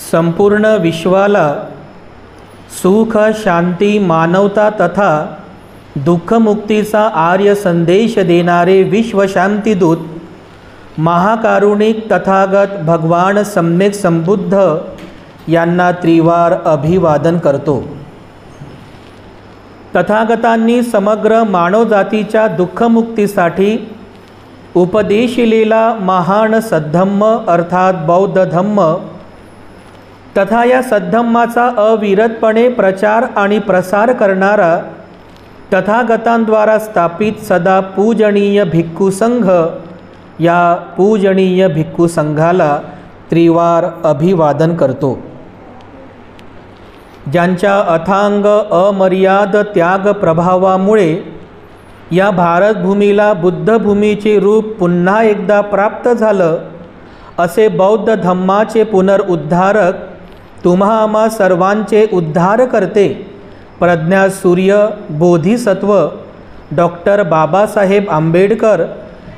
संपूर्ण विश्वाला सुख, शांती, मानवता तथा दुःखमुक्तीचा आर्य संदेश देणारे विश्वशांतीदूत महाकारुणिक तथागत भगवान सम्यक संबुद्ध यांना त्रिवार अभिवादन करतो। तथागतांनी समग्र मानवजातीच्या दुःखमुक्तीसाठी उपदेशिलेला महान सद्धम्म अर्थात बौद्ध धम्म तथा या सद्धम्माचा अविरतपणे प्रचार आणि प्रसार करणारा तथागतांद्वारा स्थापित सदा पूजनीय भिक्खू संघ या पूजनीय भिक्खू संघाला त्रिवार अभिवादन करतो। ज्यांच्या अथांग अमर्याद त्याग प्रभावामुळे या भारतभूमीला बुद्धभूमीचे रूप पुन्हा एकदा प्राप्त झालं, असे बौद्ध धम्माचे पुनरुद्धारक तुम्हा आम्हा सर्वांचे उद्धार करते प्रज्ञासूर्य बोधिसत्व डॉक्टर बाबासाहेब आंबेडकर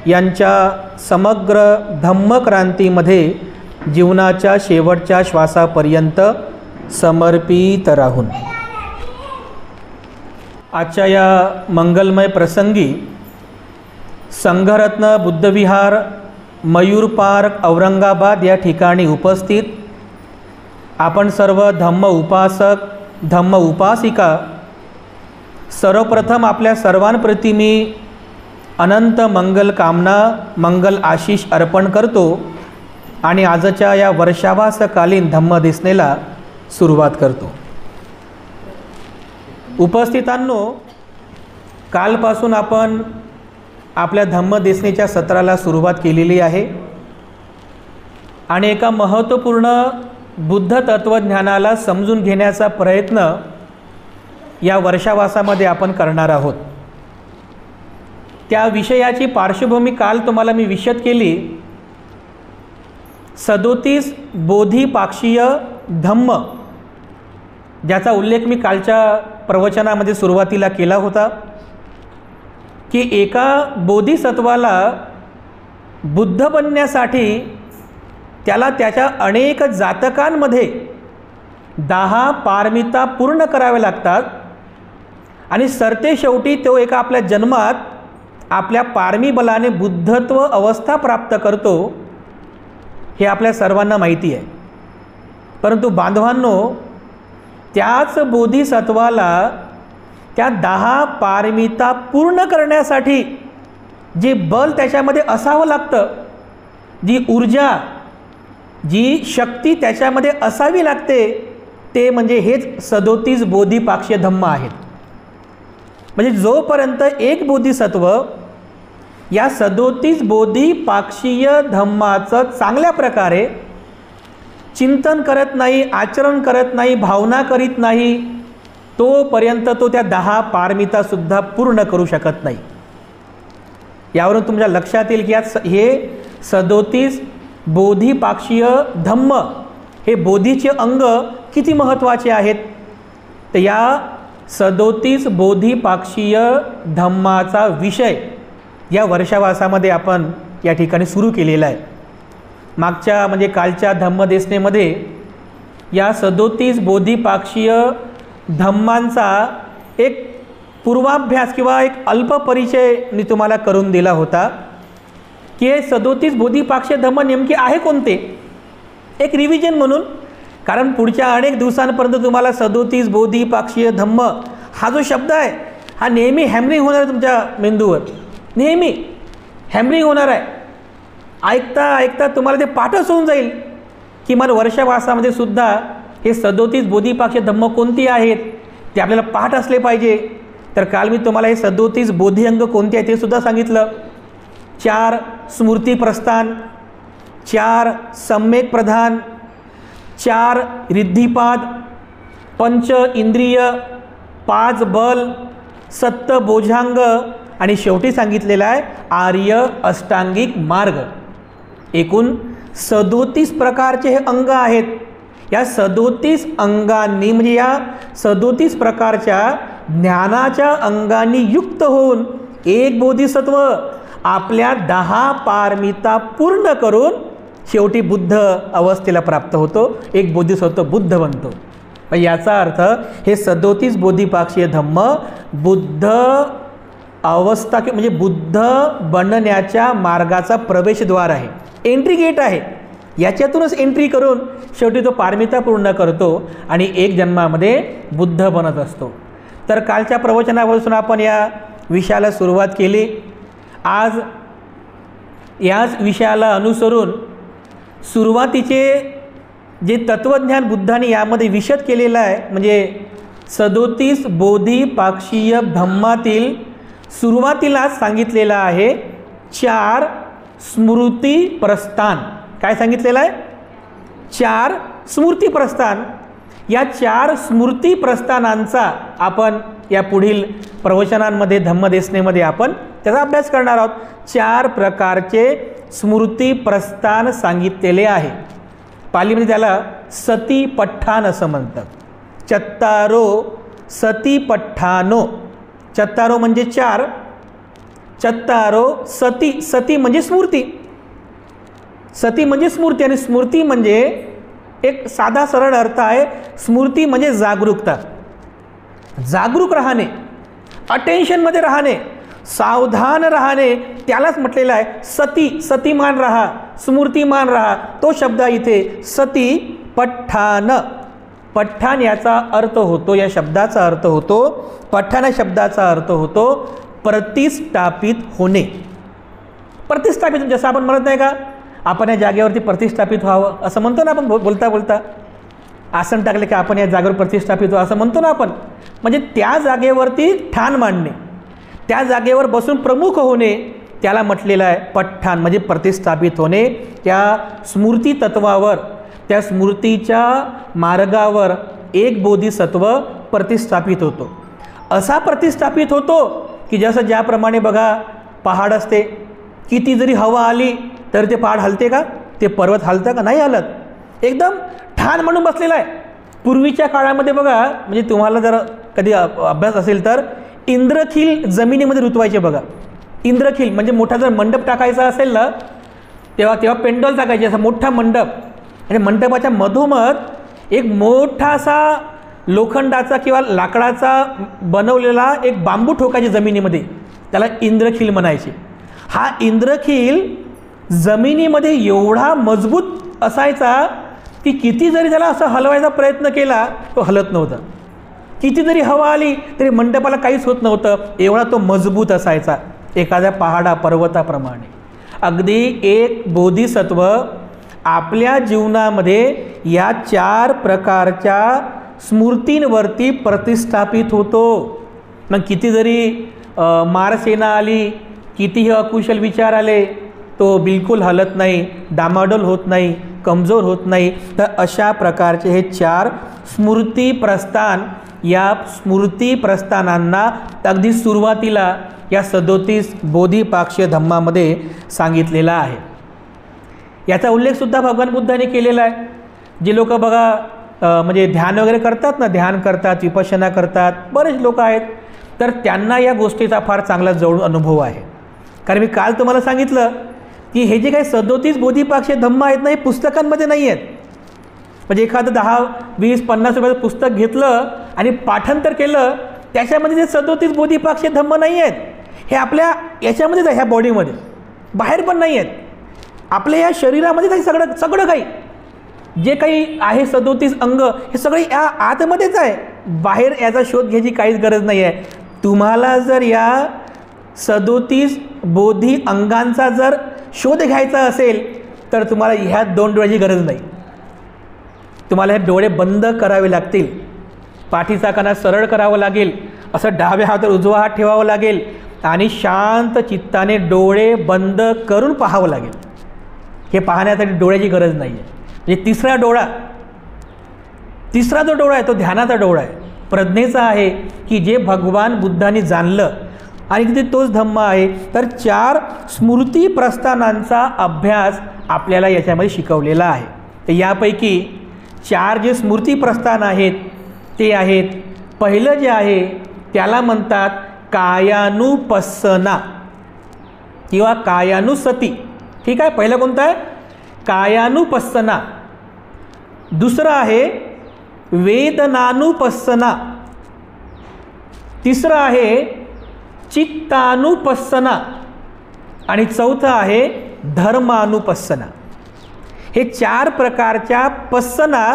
यांच्या समग्र धम्मक्रांतीमध्ये जीवनाच्या शेवटच्या श्वासापर्यंत समर्पित राहून आजच्या या मंगलमय प्रसंगी संघरत्न बुद्धविहार मयूर पार्क औरंगाबाद या ठिकाणी उपस्थित आपण सर्व धम्म उपासक धम्म उपासिका सर्वप्रथम आपल्या सर्वांप्रती मी अनंत मंगल कामना मंगल आशीष अर्पण करतो आणि आजच्या या वर्षावासकालीन धम्मदेसनेला सुरुवात करतो। उपस्थितांनो, कालपासून आपण आपल्या धम्मदेसनेच्या सत्राला सुरुवात केलेली आहे आणि एका महत्त्वपूर्ण बुद्ध तत्त्वज्ञानाला समजून घेण्याचा प्रयत्न या वर्षावासामध्ये आपण करणार आहोत। त्या विषयाची पार्श्वभूमी काल तुम्हाला मी विशद केली। 37 बोधिपाक्षीय धम्म, ज्याचा उल्लेख मी कालच्या प्रवचनामध्ये सुरुवातीला केला होता की एका बोधिसत्वाला बुद्ध बनण्यासाठी त्याला त्याच्या अनेक जातकांमध्ये 10 पारमिता पूर्ण कराव्या लागतात आणि सरतेशेवटी तो एका आपल्या जन्मात आपल्या पारमी बलाने बुद्धत्व अवस्था प्राप्त करतो, हे आपल्या सर्वांना माहिती आहे। परंतु बांधवांनो, त्याच बोधिसत्वाला त्या 10 पारमिता पूर्ण करण्यासाठी जे बल त्याच्यामध्ये असावं लागतं, जी ऊर्जा जी शक्ती त्याच्यामध्ये असावी लागते, ते म्हणजे हेच 37 बोधिपाक्षीय धम्म आहेत। म्हणजे जोपर्यंत एक बोधिसत्व या 37 बोधिपाक्षीय धम्माचं चांगल्या प्रकारे चिंतन करत नाही, आचरण करत नाही, भावना करीत नाही, तोपर्यंत तो त्या 10 पारमितासुद्धा पूर्ण करू शकत नाही। यावरून तुमच्या लक्षात येईल की हे 37 बोधिपाक्षीय धम्म हे बोधीचे अंग किती महत्त्वाचे आहेत। तर या 37 बोधिपाक्षीय धम्माचा विषय या वर्षावासामध्ये आपण या ठिकाणी सुरू केलेला आहे। मागच्या म्हणजे कालच्या धम्मदेसनेमध्ये या 37 बोधिपाक्षीय धम्मांचा एक पूर्वाभ्यास किंवा एक अल्प परिचय मी तुम्हाला करून दिला होता की हे 37 बोधिपाक्षीय धम्म नेमके आहे कोणते, एक रिव्हिजन म्हणून। कारण पुढच्या अनेक दिवसांपर्यंत तुम्हाला 37 बोधिपाक्षीय धम्म हा जो शब्द आहे हा नेहमी हॅमरिंग होणार आहे तुमच्या मेंदूवर, नेहमी हॅमरिंग होणार आहे। ऐकता ऐकता तुम्हाला ते पाठच होऊन जाईल की मला वर्षावासामध्ये सुद्धा हे 37 बोधिपाक्षीय धम्म कोणती आहेत ते आपल्याला पाठ असले पाहिजे। तर काल मी तुम्हाला हे 37 बोधिअंग कोणते आहेत ते सुद्धा सांगितलं। 4 स्मृती प्रस्थान, 4 सम्यक प्रधान, 4 रिद्धिपाद, 5 इंद्रिय, 5 बल, 7 बोधांग आणि शेवटी सांगितलेला आहे आर्य अष्टांगिक मार्ग। एकूण 37 प्रकारचे हे अंग आहेत। या 37 अंगांनी म्हणजे या 37 प्रकारच्या ज्ञानाच्या अंगांनी युक्त होऊन एक बोधिसत्व आपल्या 10 पारमिता पूर्ण करून शेवटी बुद्ध अवस्थेला प्राप्त होतो, एक बोधिसत्व बुद्ध बनतो. याचा अर्थ हे 37 बोधिपाक्षीय धम्म बुद्ध अवस्था म्हणजे बुद्ध बनण्याच्या मार्गाचा प्रवेशद्वार आहे, एंट्री गेट आहे. याच्यातूनच एंट्री करून शेवटी तो पारमिता पूर्ण करतो आणि एक जन्मामध्ये बुद्ध बनत असतो. तर कालच्या प्रवचनापासून आपण या विषयाला सुरुवात केली. आज याच विषयाला अनुसरून सुरुवातीचे जे तत्त्वज्ञान बुद्धाने यामध्ये विशद केलेलं आहे, म्हणजे 37 बोधिपाक्षीय धम्मातील सुरुवातीलाच सांगितलेलं आहे 4 स्मृती प्रस्थान. काय सांगितलेलं आहे? 4 स्मृती प्रस्थान. या 4 स्मृती प्रस्थानांचा आपण या पुढील प्रवचनांमध्ये धम्मदेशनेमध्ये आपण त्याचा अभ्यास करणार आहोत. 4 प्रकारचे स्मृती प्रस्थान सांगितलेले आहे. पालीमध्ये त्याला सतीपठ्ठान असं म्हणतात. चत्तारो सतीपठ्ठानो. चत्तारो म्हणजे 4, चत्तारो सती. सती म्हणजे स्मृती, सती म्हणजे स्मृती, आणि स्मृती म्हणजे एक साधा सरळ अर्थ आहे. स्मृती म्हणजे जागरूकता, जागरूक राहणे, अटेन्शनमध्ये राहणे, सावधान राहणे, त्यालाच म्हटलेलं आहे सती. सतीमान रहा, स्मृतिमान रहा. तो शब्द इथे सती पठ्ठान. पठ्ठान याचा अर्थ होतो, या शब्दाचा अर्थ होतो, पठ्ठान शब्दाचा अर्थ होतो प्रतिष्ठापित होणे. प्रतिष्ठापित जसं आपण म्हणत नाही का, आपण या जागेवरती प्रतिष्ठापित व्हावं असं म्हणतो ना आपण, बोलता बोलता आसन टाकले की आपण या जागेवर प्रतिष्ठापित व्हावं असं म्हणतो ना आपण. म्हणजे त्या जागेवरती ठाण मांडणे, त्या जागेवर बसून प्रमुख होणे, त्याला म्हटलेलं आहे पठ्ठान, म्हणजे प्रतिष्ठापित होणे. त्या स्मृती तत्वावर, त्या स्मृतीच्या मार्गावर एक बोधिसत्व प्रतिष्ठापित होतो. असा प्रतिष्ठापित होतो की जसं ज्याप्रमाणे बघा पहाड असते, किती जरी हवा आली तर ते पहाड हलते का? ते पर्वत हलतं का? नाही हलत, एकदम ठाण म्हणून बसलेला आहे. पूर्वीच्या काळामध्ये बघा, म्हणजे तुम्हाला जर कधी अभ्यास असेल तर इंद्रखील जमिनीमध्ये रुतवायचे बघा. इंद्रखील म्हणजे मोठा जर मंडप टाकायचा असेल ना, तेव्हा पेंडॉल टाकायचे, असा मोठा मंडप, आणि मंडपाच्या मधोमध एक मोठासा लोखंडाचा किंवा लाकडाचा बनवलेला एक बांबू ठोकायचे जमिनीमध्ये, त्याला इंद्रखील म्हणायचे. हा इंद्रखील जमिनीमध्ये एवढा मजबूत असायचा की किती जरी त्याला असं हलवायचा प्रयत्न केला तो हलत नव्हता. किती जरी हवा आली तरी मंडपाला काहीच होत नव्हतं, एवढा तो मजबूत असायचा, एखाद्या पहाडा पर्वताप्रमाणे. अगदी एक बोधिसत्व आपल्या जीवनामध्ये या 4 प्रकारच्या स्मृतींवरती प्रतिष्ठापित होतो. मग किती जरी मारसेना आली, कितीही अकुशल विचार आले, तो बिलकुल हलत नाही, डामाडोल होत नाही, कमजोर होत नाही. तर अशा प्रकारचे हे 4 स्मृती प्रस्थान, या स्मृती प्रस्थानांना अगदी सुरुवातीला या 37 बोधिपाक्षीय धम्मामध्ये सांगितलेला आहे. याचा उल्लेखसुद्धा भगवान बुद्धाने केलेला आहे. जे लोक बघा म्हणजे ध्यान वगैरे करतात ना, ध्यान करतात, विपश्यना करतात, बरेच लोक आहेत, तर त्यांना या गोष्टीचा फार चांगला जवळ अनुभव आहे. कारण मी काल तुम्हाला सांगितलं की हे जे काही 37 बोधिपाक्षीय धम्म आहेत ना, हे पुस्तकांमध्ये नाही आहेत. म्हणजे एखादं 10, 20, 50 रुपयाचं पुस्तक घेतलं आणि पाठांतर केलं, त्याच्यामध्ये जे 37 बोधिपाक्षीय धम्म नाही आहेत. हे आपल्या याच्यामध्येच आहे, ह्या बॉडीमध्ये, बाहेर पण नाही आहेत. आपल्या या शरीरामध्येच आहे सगळं काही, जे काही आहे 37 अंग, हे सगळे या आतमध्येच आहे. बाहेर याचा शोध घ्यायची काहीच गरज नाही आहे. तुम्हाला जर या 37 बोधी अंगांचा जर शोध घ्यायचा असेल तर तुम्हाला ह्या 2 डोळ्याची गरज नाही. तुम्हाला हे डोळे बंद करावे लागतील, पाठीचा कणा सरळ करावा लागेल, असं डाव्या हातावर उजवा हात ठेवावा लागेल आणि शांत चित्ताने डोळे बंद करून पाहावं लागेल. हे पाहण्यासाठी डोळ्याची गरज नाही आहे. म्हणजे तिसरा जो डोळा आहे तो ध्यानाचा डोळा आहे, प्रज्ञेचा आहे, की जे भगवान बुद्धांनी जाणलं आणि तिथे तोच धम्म आहे. तर 4 स्मृती प्रस्थानांचा अभ्यास आपल्याला याच्यामध्ये शिकवलेला आहे. तर यापैकी 4 जे स्मृती प्रस्थान आहेत ते आहेत, पहिलं जे आहे त्याला म्हणतात कायानुपස්සना किंवा कायानुसती. ठीक आहे, पहिलं कोणतं आहे? कायानुपස්සना, दुसरं आहे वेदनानुपස්සना, तिसरं आहे चित्तानुपස්සना आणि चौथं आहे धर्मानुपස්සना. हे 4 प्रकारच्या पස්සना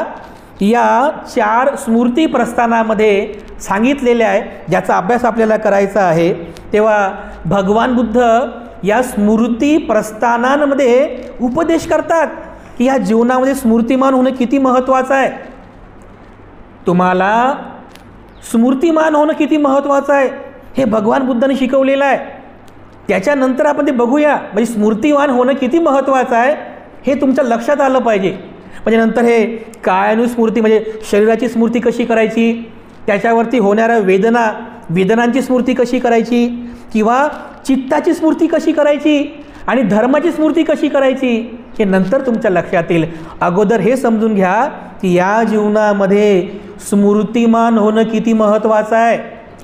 या 4 स्मृती प्रस्थानामध्ये सांगितलेले आहे, ज्याचा अभ्यास आपल्याला करायचा आहे. तेव्हा भगवान बुद्ध या स्मृती प्रस्थानांमध्ये उपदेश करतात की या जीवनामध्ये स्मृतिमान होणं किती महत्त्वाचं आहे. तुम्हाला स्मृतिमान होणं किती महत्त्वाचं आहे हे भगवान बुद्धाने शिकवलेलं आहे. त्याच्यानंतर आपण ते बघूया, म्हणजे स्मृतिवान होणं किती महत्त्वाचं आहे हे तुमच्या लक्षात आलं पाहिजे. म्हणजे नंतर हे कायानुस्मृती म्हणजे शरीराची स्मृती कशी करायची, त्याच्यावरती होणाऱ्या वेदनांची स्मृती कशी करायची, किंवा चित्ताची स्मृती कशी करायची आणि धर्माची स्मृती कशी करायची हे नंतर तुमच्या लक्षात येईल. अगोदर हे समजून घ्या की या जीवनामध्ये स्मृतिमान होणं किती महत्त्वाचं आहे.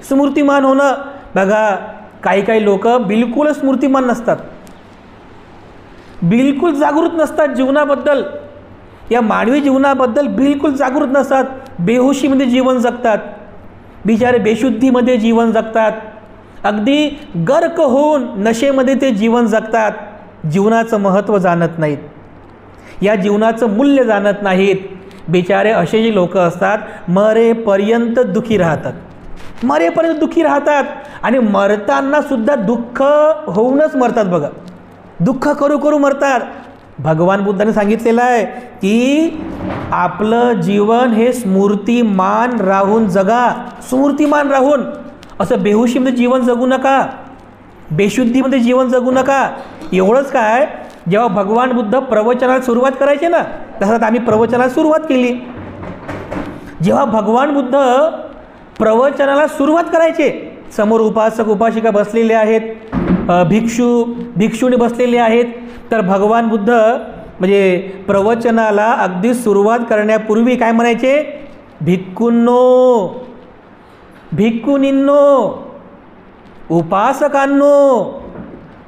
स्मृतिमान होणं, बघा काही लोक बिलकुल स्मृतिमान नसतात, बिलकुल जागृत नसतात जीवनाबद्दल, या मानवी जीवनाबद्दल बिलकुल जागृत नसतात. बेहोशीमध्ये जीवन जगतात, बिचारे बेशुद्धीमध्ये जीवन जगतात, अगदी गर्क होऊन नशेमध्ये ते जीवन जगतात. जीवनाचं महत्त्व जाणत नाहीत, या जीवनाचं मूल्य जाणत नाहीत. बिचारे असे जे लोक असतात मरेपर्यंत दुःखी राहतात, मरेपर्यंत दुःखी राहतात आणि मरताना सुद्धा दुःख होऊनच मरतात. बघा, दुःख करू करू मरतात. भगवान बुद्धाने सांगितलेलं आहे की आपलं जीवन हे स्मृतिमान राहून जगा, स्मृतिमान राहून. असं बेहोशीमध्ये जीवन जगू नका, बेशुद्धीमध्ये जीवन जगू नका. एवढंच काय, जेव्हा भगवान बुद्ध प्रवचनाला सुरुवात करायचे ना, तसंच आम्ही प्रवचनाला सुरुवात केली. जेव्हा भगवान बुद्ध प्रवचनाला सुरुवात करायचे, समोर उपासक उपासिका बसलेले आहेत, भिक्षुणी बसलेले आहेत, तर भगवान बुद्ध म्हणजे प्रवचनाला अगदी सुरुवात करण्यापूर्वी काय म्हणायचे, भिक्खूंनो, भिक्खुनींनो, उपासकांनो,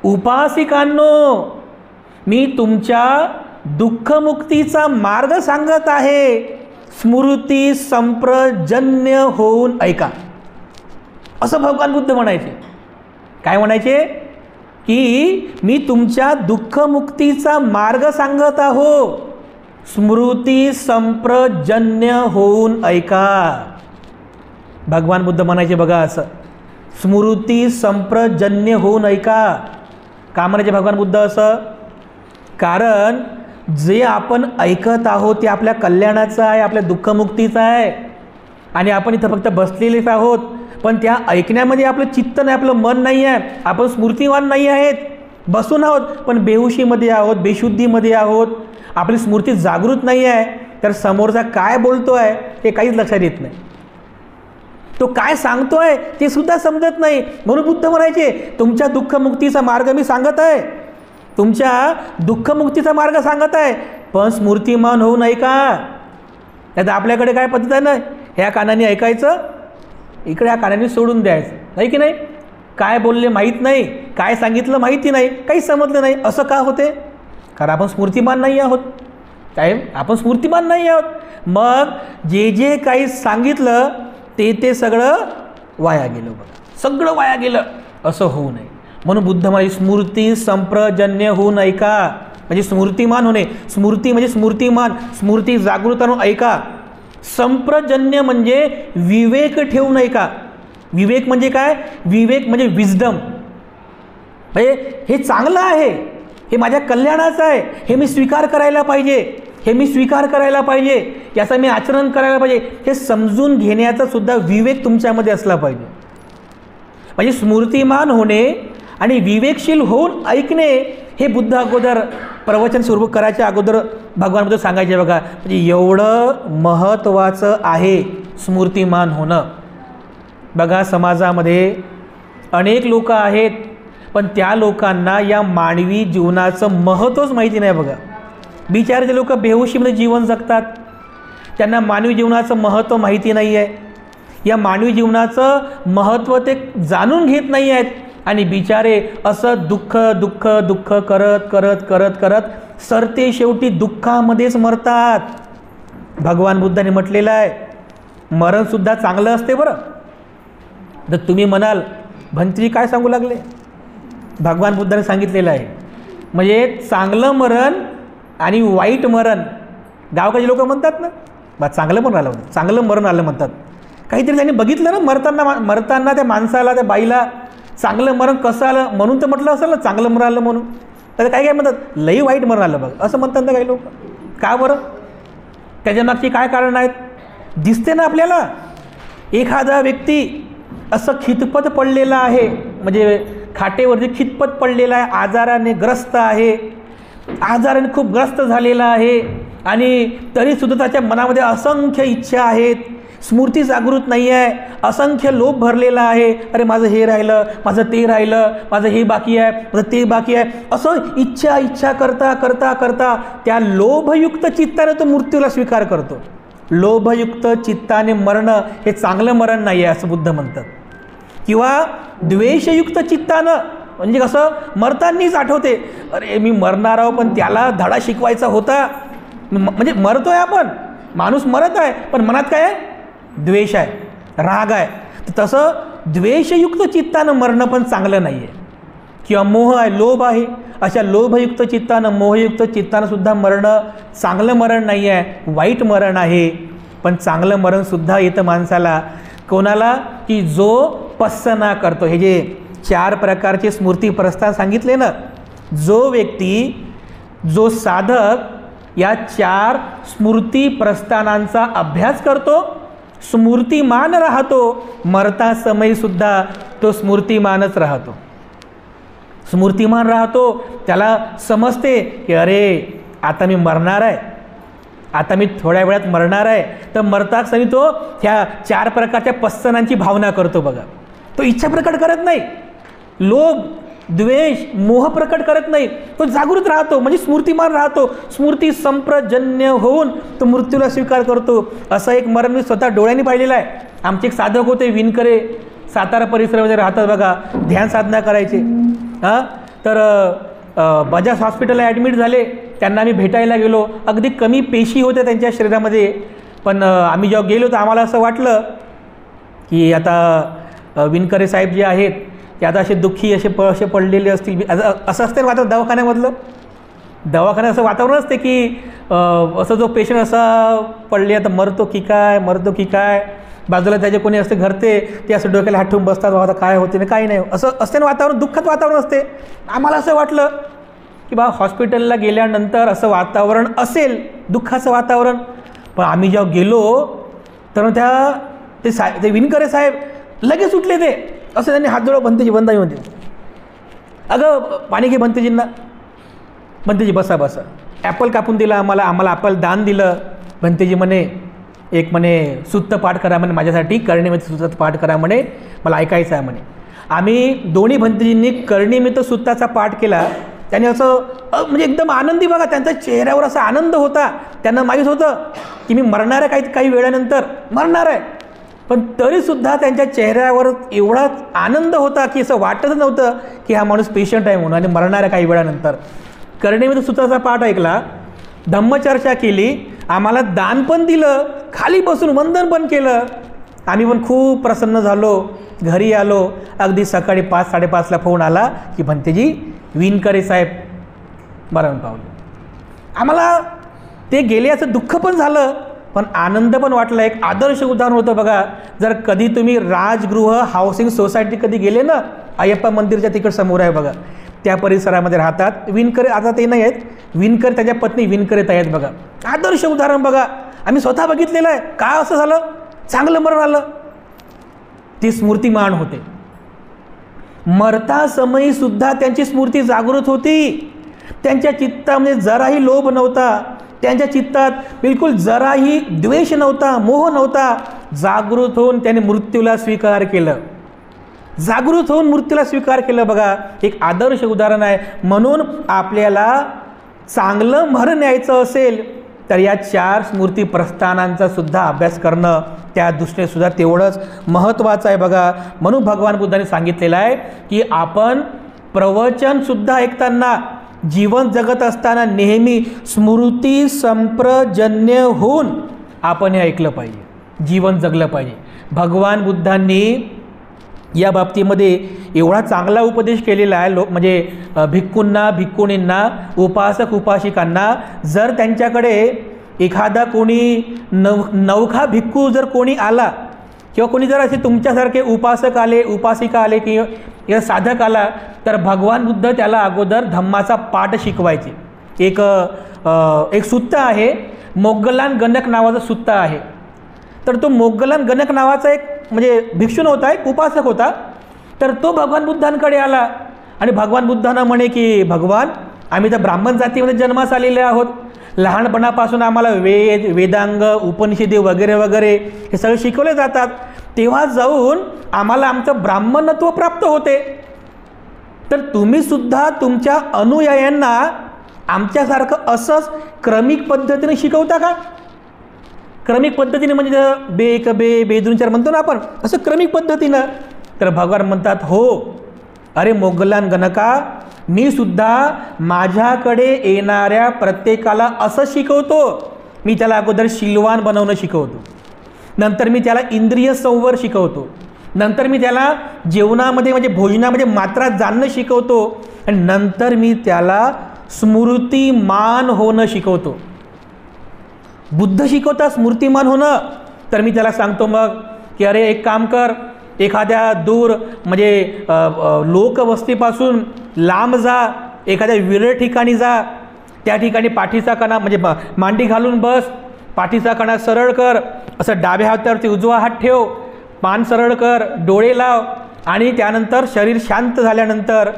उपासिकांनो, मी तुमच्या दुःखमुक्तीचा मार्ग सांगत आहे, स्मृती संप्रजन्य होऊन ऐका. असं भगवान बुद्ध म्हणायचे. काय म्हणायचे की मी तुमच्या दुःखमुक्तीचा मार्ग सांगत आहो, स्मृती संप्रजन्य होऊन ऐका. भगवान बुद्ध म्हणायचे बघा असं, स्मृती संप्रजन्य होऊन ऐका. का म्हणायचे भगवान बुद्ध असं? कारण जे आपण ऐकत आहोत ते आपल्या कल्याणाचं आहे, आपल्या दुःखमुक्तीचं आहे. आणि आपण इथं फक्त बसलेलेच आहोत, पण त्या ऐकण्यामध्ये आपलं चित्त नाही, आपलं मन नाही आहे. आपण स्मृतिवान नाही आहेत, बसून आहोत पण बेहोशीमध्ये आहोत, बेशुद्धीमध्ये आहोत, आपली स्मृती जागृत नाही आहे. तर समोरचा काय बोलतो आहे हे काहीच लक्षात येत नाही, तो काय सांगतोय ते सुद्धा समजत नाही. म्हणून बुद्ध म्हणायचे तुमच्या दुःखमुक्तीचा मार्ग मी सांगत आहे, तुमच्या दुःखमुक्तीचा मार्ग सांगत आहे, पण स्मृतिमान होऊ नये का. आता आपल्याकडे काय पद्धत आहे ना, ह्या कानाने ऐकायचं, इकडे ह्या कानाने सोडून द्यायचं, नाही की नाही. काय बोलले माहीत नाही, काय सांगितलं माहिती नाही, काही समजलं नाही. असं का होते? कारण आपण स्मृतिमान नाही आहोत. काय आपण स्मृतिमान नाही आहोत. मग जे जे काही सांगितलं ते सगळं वाया गेलं. बघा, सगळं वाया गेलं. असं होऊ नये म्हणून बुद्ध म्हणाले स्मृती संप्रजन्य होऊन ऐका. म्हणजे स्मृतिमान होणे, स्मृती म्हणजे स्मृतिमान, स्मृती जागृत आणून ऐका. संप्रजन्य म्हणजे विवेक ठेवून ऐका. विवेक म्हणजे काय? विवेक म्हणजे विजडम. म्हणजे हे चांगलं आहे, हे माझ्या कल्याणाचं आहे, हे मी स्वीकार करायला पाहिजे, हे मी स्वीकार करायला पाहिजे, याचं मी आचरण करायला पाहिजे, हे समजून घेण्याचा सुद्धा विवेक तुमच्यामध्ये असला पाहिजे. म्हणजे स्मृतिमान होणे आणि विवेकशील होऊन ऐकणे हे बुद्ध अगोदर प्रवचन सुरू करायच्या अगोदर भगवान बुद्ध सांगायचे. बघा, म्हणजे एवढं महत्त्वाचं आहे स्मृतिमान होणं. बघा, समाजामध्ये अनेक लोक आहेत, पण त्या लोकांना या मानवी जीवनाचं महत्त्वच माहिती नाही. बघा, बिचारे ते लोक बेहोशीमध्ये जीवन जगतात, त्यांना मानवी जीवनाचं महत्त्व माहिती नाही आहे. या मानवी जीवनाचं महत्त्व ते जाणून घेत नाही आहेत आणि बिचारे असं दुःख दुःख दुःख करत करत करत करत सरते शेवटी दुःखामध्येच मरतात. भगवान बुद्धाने म्हटलेलं आहे मरणसुद्धा चांगलं असते बरं. तर तुम्ही म्हणाल भंतेजी काय सांगू लागले, भगवान बुद्धाने सांगितलेलं आहे म्हणजे चांगलं मरण आणि वाईट मरण. गावकाचे लोक म्हणतात ना बा चांगलं मरण आलं, चांगलं मरण आलं म्हणतात. काहीतरी त्यांनी बघितलं ना मरताना त्या माणसाला, त्या बाईला चांगलं मरण कसं आलं म्हणून तर म्हटलं असेल ना चांगलं मरण आलं म्हणून. तर काही म्हणतात लई वाईट मरण आलं बघ असं म्हणतात ना काही लोक. का बरं, त्याच्यामागची काय कारण आहेत दिसते ना आपल्याला. एखादा व्यक्ती असं खितपत पडलेला आहे, म्हणजे खाटेवरती खितपत पडलेला आहे, आजाराने ग्रस्त आहे, आजाराने खूप ग्रस्त झालेला आहे आणि तरीसुद्धा त्याच्या मनामध्ये असंख्य इच्छा आहेत, स्मृती जागृत नाही आहे, असंख्य लोभ भरलेला आहे. अरे माझं हे राहिलं, माझं ते राहिलं, माझं हे बाकी आहे, माझं ते बाकी आहे, असं इच्छा करता करता करता त्या लोभयुक्त चित्ताने तो मृत्यूला स्वीकार करतो. लोभयुक्त चित्ताने मरणं हे चांगलं मरण नाही आहे असं बुद्ध म्हणतात. किंवा द्वेषयुक्त चित्तानं म्हणजे कसं मरतानीच आठवते अरे मी मरणार आहो पण त्याला धडा शिकवायचा होता. म्हणजे मरतोय आपण, माणूस मरत आहे पण मनात काय आहे, द्वेष आहे, राग आहे. तसं द्वेषयुक्त चित्तानं मरणं पण चांगलं नाही आहे. किंवा मोह आहे, लोभ आहे, अशा लोभयुक्त चित्तानं, मोहयुक्त चित्तानं सुद्धा मरणं चांगलं मरण नाही आहे, वाईट मरण आहे. पण चांगलं मरणसुद्धा येतं माणसाला कोणाला की जो पස්සना करतो. हे जे 4 प्रकारचे स्मृती प्रस्थान सांगितले ना, जो व्यक्ती, जो साधक या 4 स्मृती प्रस्थानांचा अभ्यास करतो, स्मृतिमान राहतो, मरता समयीसुद्धा तो स्मृतिमानच राहतो. स्मृतिमान राहतो, त्याला समजते की अरे आता मी मरणार आहे, आता मी थोड्या वेळात मरणार आहे. तर मरताक्षणी तो ह्या 4 प्रकारच्या पස්සनांची भावना करतो बघा. तो इच्छा प्रकट करत नाही, लोभ द्वेष मोह प्रकट करत नाही, तो जागृत राहतो म्हणजे स्मृतिमान राहतो. स्मृती संप्रजन्य होऊन तो मृत्यूला स्वीकार करतो. असं एक मरण मी स्वतः डोळ्यांनी पाहिलेलं आहे. आमचे एक साधक होते विणकरे, सातारा परिसरामध्ये राहतात बघा, ध्यान साधना करायचे. तर बजाज हॉस्पिटलला ॲडमिट झाले, त्यांना आम्ही भेटायला गेलो. अगदी कमी पेशी होत्या त्यांच्या शरीरामध्ये. पण आम्ही जेव्हा गेलो तर आम्हाला असं वाटलं की आता विणकरे साहेब जे आहेत ते आता असे दुःखी असे पडलेले असतील. असं असते ना वातावरण दवाखान्यामधलं, दवाखान्यात असं वातावरण असते की असं जो पेशंट असा पडले आता मरतो की काय. बाजूला त्याचे कोणी असते घरते, ते असं डोक्याला हात ठेवून बसतात, बाबा काय होते ना काही नाही, असं असते ना वातावरण, दुःखद वातावरण असते. आम्हाला असं वाटलं की बा हॉस्पिटलला गेल्यानंतर असं वातावरण असेल, दुःखाचं वातावरण. पण आम्ही जेव्हा गेलो तर ते विणकरे साहेब लगेच उठले. ते असं त्यांनी हात जोडा, भंतेजी बंदाई म्हणते, अगं पाणी घे भंतेजींना, भंतेजी बसा. ॲपल कापून दिला आम्हाला ॲपल दान दिलं. भंतेजी म्हणे एक म्हणे सुत्त पाठ करा म्हणे माझ्यासाठी, कर्णिमित्त सुत्त पाठ करा म्हणे, मला ऐकायचं आहे म्हणे. आम्ही दोन्ही भंतेजींनी कर्णिमित्त सुत्ताचा पाठ केला. त्याने असं म्हणजे एकदम आनंदी बघा, त्यांच्या चेहऱ्यावर असा आनंद होता. त्यांना माहीत होतं की मी मरणार आहे, काही वेळानंतर मरणार आहे. पण तरीसुद्धा त्यांच्या चेहऱ्यावर एवढाच आनंद होता की असं वाटत नव्हतं की हा माणूस पेशंट आहे म्हणून आणि मरणार आहे काही वेळानंतर. कर्णिमित्त सुत्ताचा पाठ ऐकला, धम्मचर्चा केली, आम्हाला दान पण दिलं, खाली बसून वंदन पण केलं. आम्ही पण खूप प्रसन्न झालो. घरी आलो, अगदी सकाळी 5-5:30ला फोन आला की भंतेजी विणकरे साहेब मरण पावले. आम्हाला ते गेले असं दुःख पण झालं, पण आनंद पण वाटला. एक आदर्श उदाहरण होतं बघा. जर कधी तुम्ही राजगृह हाऊसिंग सोसायटी कधी गेले ना, अय्यप्पा मंदिरच्या तिकड समोर आहे बघा, त्या परिसरामध्ये राहतात विणकरे. आता ते नाही आहेत विणकर, त्याच्या पत्नी विणकरेत आहेत बघा. आदर्श उदाहरण बघा, आम्ही स्वतः बघितलेलं आहे. का असं झालं, चांगलं मरण आलं. ती स्मृतिमान होते, मरता समयी सुद्धा त्यांची स्मृती जागृत होती. त्यांच्या चित्तामध्ये जराही लोभ नव्हता, त्यांच्या चित्तात बिलकुल जराही द्वेष नव्हता, मोह नव्हता. जागृत होऊन त्यांनी मृत्यूला स्वीकार केलं, जागृत होऊन मृत्यूला स्वीकार केलं बघा. एक आदर्श उदाहरण आहे. म्हणून आपल्याला चांगलं मरण यायचं असेल तर या 4 स्मृती प्रस्थानांचा सुद्धा अभ्यास करणं त्या दृष्टीने सुद्धा तेवढंच महत्त्वाचं आहे बघा. म्हणून भगवान बुद्धाने सांगितलेलं आहे की आपण प्रवचनसुद्धा ऐकताना जीवन जगत असताना नेहमी स्मृती संप्रजन्य होऊन आपण हे ऐकलं पाहिजे, जीवन जगलं पाहिजे. भगवान बुद्धांनी या बाबतीमध्ये एवढा चांगला उपदेश केलेला आहे. म्हणजे भिक्खूंना, भिक्खुणींना, उपासक उपासिकांना, जर त्यांच्याकडे एखादा कोणी नवखा भिक्खू जर कोणी आला किंवा कोणी जर असे तुमच्यासारखे उपासक आले, उपासिका आले किंवा साधक आला, तर भगवान बुद्ध त्याला अगोदर धम्माचा पाठ शिकवायचे. एक सुत्त आहे, मोग्गलान गणक नावाचं सुत्त आहे. तर तो मोग्गलान गणक नावाचा एक म्हणजे भिक्षू नव्हता, एक उपासक होता. तर तो भगवान बुद्धांकडे आला आणि भगवान बुद्धांना म्हणे की भगवान, आम्ही तर ब्राह्मण जातीमध्ये जन्मास आलेले आहोत, लहानपणापासून आम्हाला वेद, वेदांग, उपनिषदे वगैरे वगैरे हे सगळे शिकवले जातात, तेव्हा जाऊन आम्हाला आमचं ब्राह्मणत्व प्राप्त होते. तर तुम्ही सुद्धा तुमच्या अनुयायांना आमच्यासारखं असंच क्रमिक पद्धतीने शिकवता का? क्रमिक पद्धतीने म्हणजे बे एक बे, बे दोन चार म्हणतो ना आपण, असं क्रमिक पद्धतीनं. तर भगवान म्हणतात, हो अरे मोग्गलान गणका, मी सुद्धा माझ्याकडे येणाऱ्या प्रत्येकाला असं शिकवतो. मी त्याला अगोदर शीलवान बनवणं शिकवतो, नंतर मी त्याला इंद्रिय संवर शिकवतो, नंतर मी त्याला जेवणामध्ये म्हणजे भोजनामध्ये मात्रा जाणणं शिकवतो, आणि नंतर मी त्याला स्मृतिमान होणं शिकवतो. बुद्ध शिकवता स्मृतिमान होणं. तर मी त्याला सांगतो मग की अरे एक काम कर, एखाद्या दूर म्हणजे लोकवस्तीपासून लांब जा, एखाद्या विरळ ठिकाणी जा, त्या ठिकाणी पाठीचा कणा म्हणजे मांडी घालून बस, पाठीचा कणा सरळ कर, असं डाव्या हातावरती उजवा हात ठेव, मान सरळ कर, डोळे लाव, आणि त्यानंतर शरीर शांत झाल्यानंतर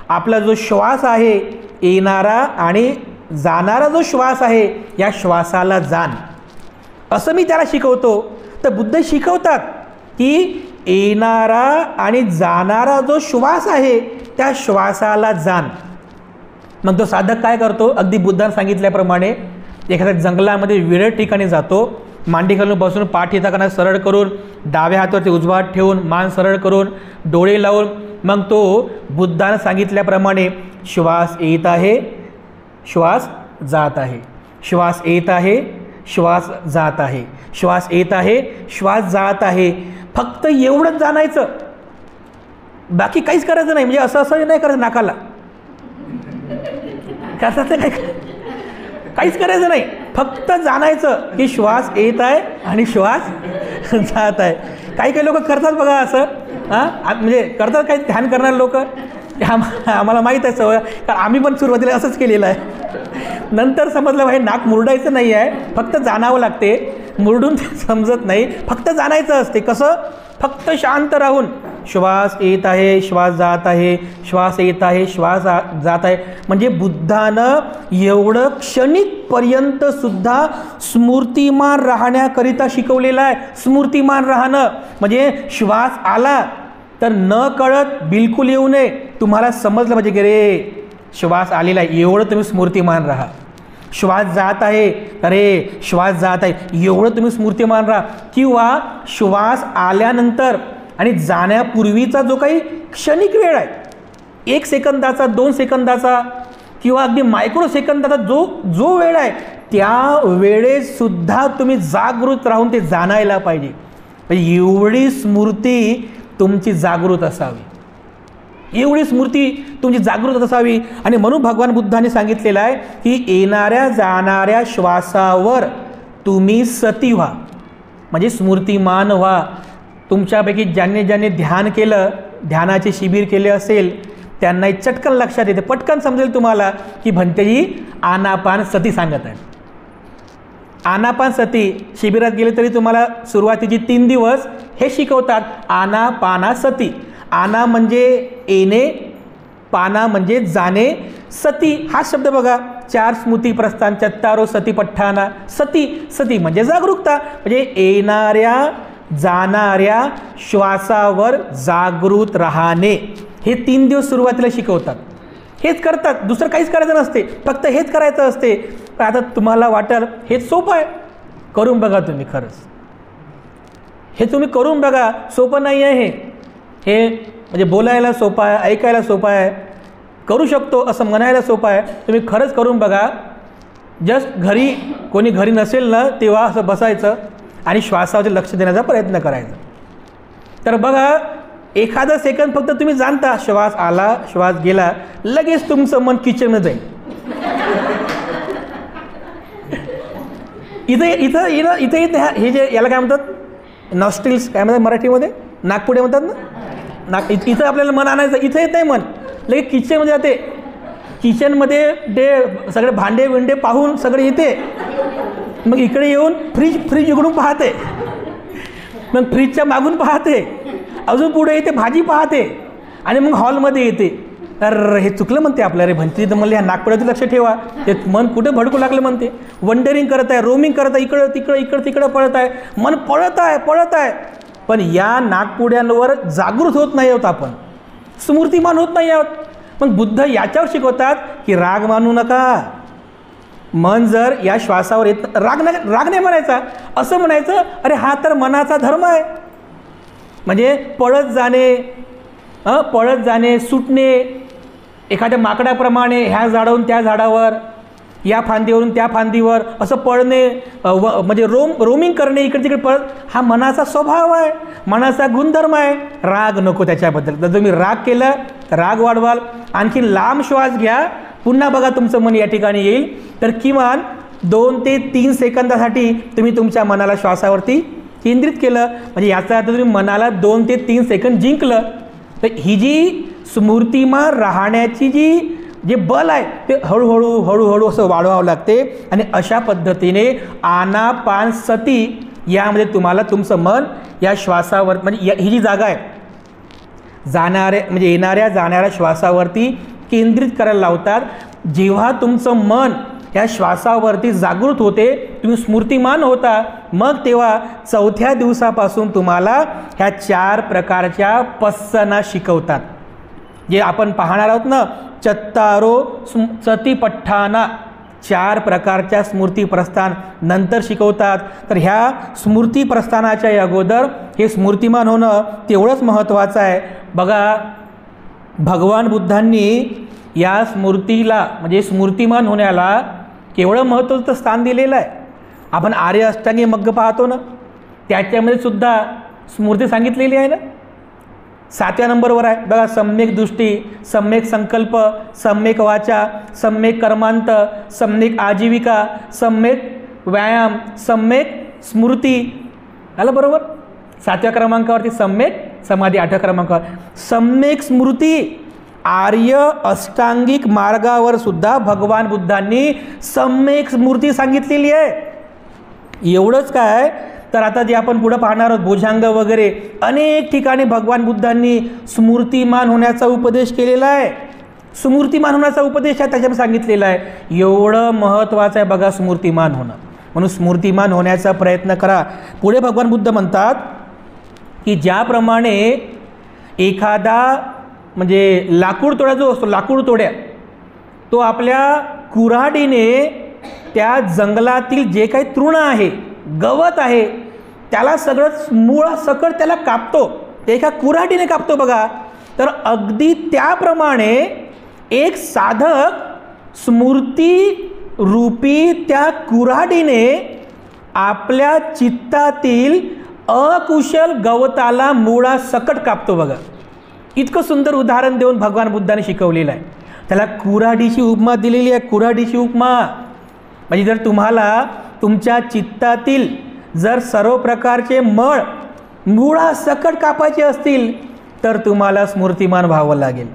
आपला जो श्वास आहे, येणारा आणि जाणारा जो श्वास आहे, या श्वासाला जाण, असं मी त्याला शिकवतो. तर बुद्ध शिकवतात की येणारा आणि जाणारा जो श्वास आहे, त्या श्वासाला जाण. मग तो साधक काय करतो, अगदी बुद्धांनी सांगितल्याप्रमाणे एखाद्या जंगलामध्ये विरळ ठिकाणी जातो, मांडी घालून बसून पाठीचा कणा सरळ करून, डाव्या हातावरती उजवा हात ठेवून, मान सरळ करून, डोळे लावून, मग तो बुद्धांनी सांगितल्याप्रमाणे श्वास येत आहे, श्वास जात आहे, श्वास येत आहे, श्वास जात आहे, श्वास येत आहे, श्वास जात आहे. फक्त एवढंच जाणायचं, बाकी काहीच करायचं नाही. म्हणजे असं नाही करायचं नाकाला, कसं नाही, काहीच करायचं नाही, फक्त जाणायचं की श्वास येत आहे आणि श्वास जात आहे. काही लोक करतात बघा असं, म्हणजे करतात काही ध्यान करणारे लोक, आम्हाला माहीत आहे सवय, कारण आम्ही पण सुरुवातीला असंच केलेलं आहे. नंतर समजलं भाई नाक मुरडायचं नाही आहे, फक्त जाणावं लागते. मुरडून समजत नाही, फक्त जाणायचं असते. कसं? फक्त शांत राहून श्वास येत आहे, श्वास जात आहे, श्वास येत आहे, श्वास जात आहे. म्हणजे बुद्धानं एवढं क्षणिकपर्यंत सुद्धा स्मृतिमान राहण्याकरिता शिकवलेलं आहे. स्मृतिमान राहणं म्हणजे श्वास आला तर न कळत बिलकुल येऊ नये. तुम्हाला समजलं पाहिजे की रे श्वास आलेला आहे, एवढं तुम्ही स्मृतिमान राहा. श्वास जात आहे, अरे श्वास जात आहे, एवढं तुम्ही स्मृतिमान राहा. किंवा श्वास आल्यानंतर आणि जाण्यापूर्वीचा जो काही क्षणिक वेळ आहे, 1 सेकंदाचा, 2 सेकंदाचा किंवा अगदी मायक्रो सेकंदाचा जो वेळ आहे, त्या वेळेसुद्धा तुम्ही जागृत राहून ते जाणायला पाहिजे. म्हणजे एवढी स्मृती तुमची जागृत असावी, एवढी स्मृती तुमची जागृत असावी. आणि म्हणून भगवान बुद्धांनी सांगितलेलं आहे की येणाऱ्या जाणाऱ्या श्वासावर तुम्ही सती व्हा, म्हणजे स्मृतिमान व्हा. तुमच्यापैकी ज्यांनी ध्यान केलं, ध्यानाचे शिबिर केले असेल, त्यांनाही चटकन लक्षात येते, पटकन समजेल तुम्हाला की भंतेजी आनापान सती सांगत आहे. आनापान सती शिबिरात गेले तरी तुम्हाला सुरुवातीची 3 दिवस हे शिकवतात, आनापाना सती. आना म्हणजे येणे, पाना म्हणजे जाणे, सती हा शब्द बघा, 4 स्मृती प्रस्थान, 4 सती पठ्ठाना. सती, सती म्हणजे जागरूकता, म्हणजे येणाऱ्या जाणाऱ्या श्वासावर जागृत राहणे. हे 3 दिवस सुरुवातीला शिकवतात. हेच करतात, दुसरं काहीच करायचं नसते, फक्त हेच करायचं असते. पण आता तुम्हाला वाटेल हेच सोपं आहे, करून बघा तुम्ही. खरंच हे तुम्ही करून बघा, सोपं नाही आहे हे म्हणजे बोलायला सोपं आहे, ऐकायला सोपं आहे, करू शकतो असं म्हणायला सोपं आहे, तुम्ही खरंच करून बघा. जस्ट घरी कोणी घरी नसेल ना तेव्हा असं बसायचं आणि श्वासावर लक्ष देण्याचा प्रयत्न करायचा. तर बघा एखादा सेकंद फक्त तुम्ही जाणता, श्वास आला श्वास गेला, लगेच तुमचं मन किचनमध्ये जाईल. इथे इथं इथं इथे इथे हे जे याला काय म्हणतात, नॉस्ट्रिल्स काय म्हणतात मराठीमध्ये, नागपुडे म्हणतात ना, इथं आपल्याला मन आणायचं, इथं येत नाही मन, लगेच किचनमध्ये जाते. किचनमध्ये ते सगळे भांडे विंडे पाहून सगळे येते, मग इकडे येऊन फ्रीज उघडून पाहते, मग फ्रीजच्या मागून पाहते, अजून पुढे येते भाजी पाहते आणि मग हॉलमध्ये येते. तर हे चुकलं म्हणते आपल्या, रे भंती तर म्हणले ह्या नागपुड्याचं लक्ष ठेवा, ते मन कुठे भडकू लागलं म्हणते, वंडरिंग करत आहे, रोमिंग करत आहे, इकडं तिकडं पळत आहे, मन पळत आहे. पण या नागपुड्यांवर जागृत होत नाही आहोत आपण, स्मृतिमान होत नाही आहोत. मग बुद्ध याच्यावर शिकवतात की राग मानू नका. मन जर या श्वासावर येत, राग नाही म्हणायचा, असं म्हणायचं अरे हा तर मनाचा धर्म आहे. म्हणजे पळत जाणे सुटणे, एखाद्या माकडाप्रमाणे ह्या झाडावरून त्या झाडावर, या फांदीवरून त्या फांदीवर असं पळणे, म्हणजे रोमिंग करणे, इकडे तिकडे पळत, हा मनाचा स्वभाव आहे, मनाचा गुणधर्म आहे. राग नको त्याच्याबद्दल. जर तुम्ही राग केलं तर राग वाढवाल. आणखी लांब श्वास घ्या, पुन्हा बघा तुमचं मन या ठिकाणी येईल. तर किमान 2 ते 3 सेकंदासाठी तुम्ही तुमच्या मनाला श्वासावरती केंद्रित केलं, म्हणजे याचा अर्थ तुम्ही मनाला 2 ते 3 सेकंद जिंकलं. तर ही जी स्मृतिमान राहण्याची जे बल आहे ते हळूहळू असं वाढवावं लागते. आणि अशा पद्धतीने आनापानसती यामध्ये तुम्हाला तुमचं मन या श्वासावर, म्हणजे ही जी जागा आहे म्हणजे येणाऱ्या जाणाऱ्या श्वासावरती केंद्रित करायला लावतात. जेव्हा तुमचं मन या श्वासावरती जागृत होते, तुम्ही स्मृतिमान होता, मग तेव्हा 4थ्या दिवसापासून तुम्हाला ह्या 4 प्रकारच्या पस्सना शिकवतात. जे आपण पाहणार आहोत ना, चत्तारो सतिपठ्ठाना, 4 प्रकारच्या स्मृती प्रस्थान नंतर शिकवतात. तर ह्या स्मृती प्रस्थानाच्या अगोदर हे स्मृतिमान होणं तेवढंच महत्त्वाचं आहे. बघा भगवान बुद्धांनी या स्मृतीला, म्हणजे स्मृतिमान होण्याला केवढं महत्त्वाचं स्थान दिलेलं आहे. आपण आर्य अष्टांगी मग्ग पाहतो ना, त्याच्यामध्ये सुद्धा स्मृती सांगितलेली आहे ना. 7व्या नंबरवर आहे बघा, सम्यक दृष्टी, सम्यक संकल्प, सम्यक वाचा, सम्यक कर्मांत, सम्यक आजीविका, सम्यक व्यायाम, सम्यक स्मृती. आलं बरोबर. 7व्या क्रमांकावरती सम्यक समाधी, 8व्या क्रमांकावर सम्यक स्मृती. आर्य अष्टांगिक मार्गावर सुद्धा भगवान बुद्धांनी सम्यक स्मृती सांगितलेली आहे. एवढंच काय, तर आता जे आपण पुढे पाहणार आहोत भुजंग वगैरे, अनेक ठिकाणी भगवान बुद्धांनी स्मृतिमान होण्याचा उपदेश केलेला आहे. स्मृतिमान होण्याचा उपदेश आहे त्याच्यामध्ये सांगितलेला आहे. एवढं महत्त्वाचं आहे बघा स्मृतिमान होणं. म्हणून स्मृतिमान होण्याचा प्रयत्न करा. पुढे भगवान बुद्ध म्हणतात की ज्याप्रमाणे एखादा, म्हणजे लाकूड तोडा जो असतो, लाकूड तोड्या, तो आपल्या कुऱ्हाडीने त्या जंगलातील जे काही तृण आहे, गवत आहे, त्याला सगळं मुळासकट त्याला कापतो, ते एका कुऱ्हाडीने कापतो बघा. तर अगदी त्याप्रमाणे एक साधक स्मृती रूपी त्या कुऱ्हाडीने आपल्या चित्तातील अकुशल गवताला मुळासकट कापतो बघा. इतकं सुंदर उदाहरण देऊन भगवान बुद्धाने शिकवलेलं आहे. त्याला कुऱ्हाडीची उपमा दिलेली आहे. कुऱ्हाडीची उपमा म्हणजे जर तुम्हाला तुमच्या चित्तातील जर सर्व प्रकारचे मळ मुळासकट कापायचे असतील तर तुम्हाला स्मृतिमान व्हावं लागेल,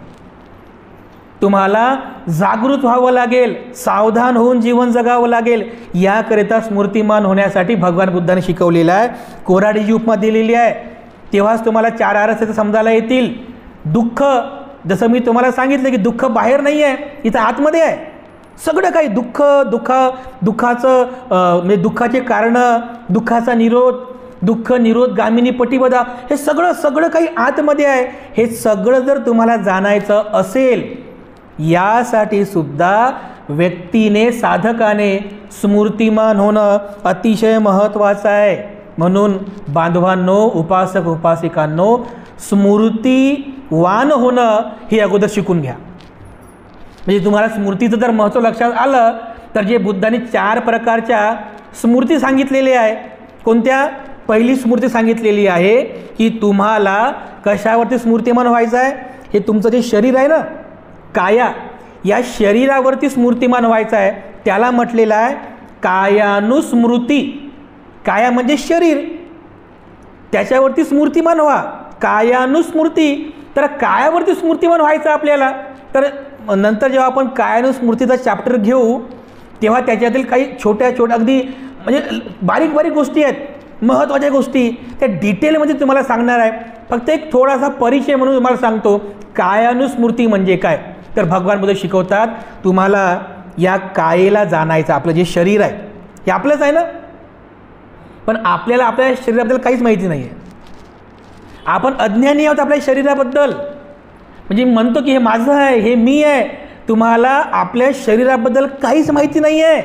तुम्हाला जागृत व्हावं लागेल, सावधान होऊन जीवन जगावं लागेल. याकरिता स्मृतिमान होण्यासाठी भगवान बुद्धाने शिकवलेलं आहे. कुऱ्हाडीची उपमा दिलेली आहे. तेव्हाच तुम्हाला 4 आरसे समजायला येतील. दुःख, जसं मी तुम्हाला सांगितलं की दुःख बाहेर नाही आहे, इथं आतमध्ये आहे. सगळं काही दुःखाचं म्हणजे दुःखाचे कारणं, दुःखाचा निरोध, दुःख निरोधगामिनी पटिपदा, हे सगळं काही आतमध्ये आहे. हे सगळं जर तुम्हाला जाणायचं असेल, यासाठी सुद्धा व्यक्तीने, साधकाने स्मृतिमान होणं अतिशय महत्त्वाचं आहे. म्हणून बांधवांनो, उपासक उपासिकांनो, स्मृतिवान होणं हे अगोदर शिकून घ्या. म्हणजे तुम्हाला स्मृतीचं जर महत्त्व लक्षात आलं तर जे बुद्धाने 4 प्रकारच्या स्मृती सांगितलेली आहे. कोणत्या? पहिली स्मृती सांगितलेली आहे की तुम्हाला कशावरती स्मृतिमान व्हायचं आहे? हे तुमचं जे शरीर आहे ना, काया, या शरीरावरती स्मृतिमान व्हायचं आहे. त्याला म्हटलेलं आहे कायानुस्मृती. काया म्हणजे शरीर, त्याच्यावरती स्मृतिमान व्हा. कायानुस्मृती. तर कायावरती स्मृतिमान व्हायचं आपल्याला. तर नंतर जेव्हा आपण कायानुस्मृतीचा चॅप्टर घेऊ तेव्हा त्याच्यातील काही छोट्या छोट्या अगदी म्हणजे बारीक बारीक गोष्टी आहेत, महत्त्वाच्या गोष्टी, त्या डिटेलमध्ये तुम्हाला सांगणार आहे. फक्त एक थोडासा परिचय म्हणून तुम्हाला सांगतो कायानुस्मृती म्हणजे काय. तर भगवान बुद्ध शिकवतात तुम्हाला या कायेला जाणायचं. आपलं जे शरीर आहे हे आपलंच आहे ना, पण आपल्याला आपल्या शरीराबद्दल काहीच माहिती नाही आहे. आपण अज्ञानी आहोत आपल्या शरीराबद्दल. म्हणजे म्हणतो की हे माझं आहे, हे मी आहे. तुम्हाला आपल्या शरीराबद्दल काहीच माहिती नाही आहे.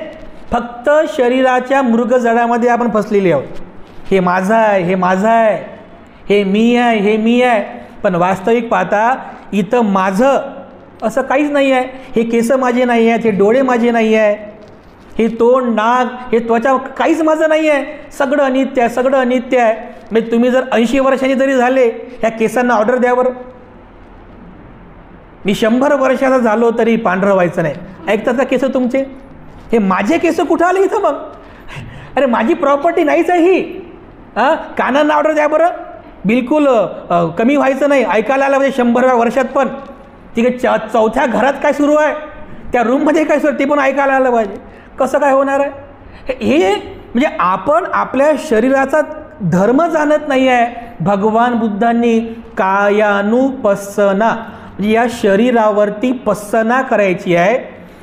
फक्त शरीराच्या मृगजडामध्ये आपण फसलेले आहोत. हे माझं आहे, हे माझं आहे, हे मी आहे, हे मी आहे. पण वास्तविक पाहता इथं माझं असं काहीच नाही आहे. हे केस माझे नाही आहेत, हे डोळे माझे नाही आहे, हे तोंड, नाक, हे त्वचा काहीच माझं नाही आहे. सगळं अनित्य आहे, सगळं अनित्य आहे. म्हणजे तुम्ही जर 80 वर्षांनी जरी झाले ह्या केसांना ऑर्डर द्यावर. मी 100 वर्षाचा झालो तरी पांढरं व्हायचं नाही. ऐकतात का केस तुमचे? हे माझे केस कुठं आले इथं मग? अरे माझी प्रॉपर्टी नाहीच आहे ही. कानांना ऑर्डर द्या बरं. बिलकुल कमी व्हायचं नाही. ऐकायला आलं म्हणजे 100व्या वर्षात पण. ठीक आहे, चौथ्या घरात काय सुरू आहे, त्या रूममध्ये काय सुरू आहे ते पण ऐकायला आलं पाहिजे. कसं काय होणार आहे? हे म्हणजे आपण आपल्या शरीराचा धर्म जाणत नाही आहे. भगवान बुद्धांनी कायानुपस्सना म्हणजे या शरीरावरती पस्सना करायची आहे.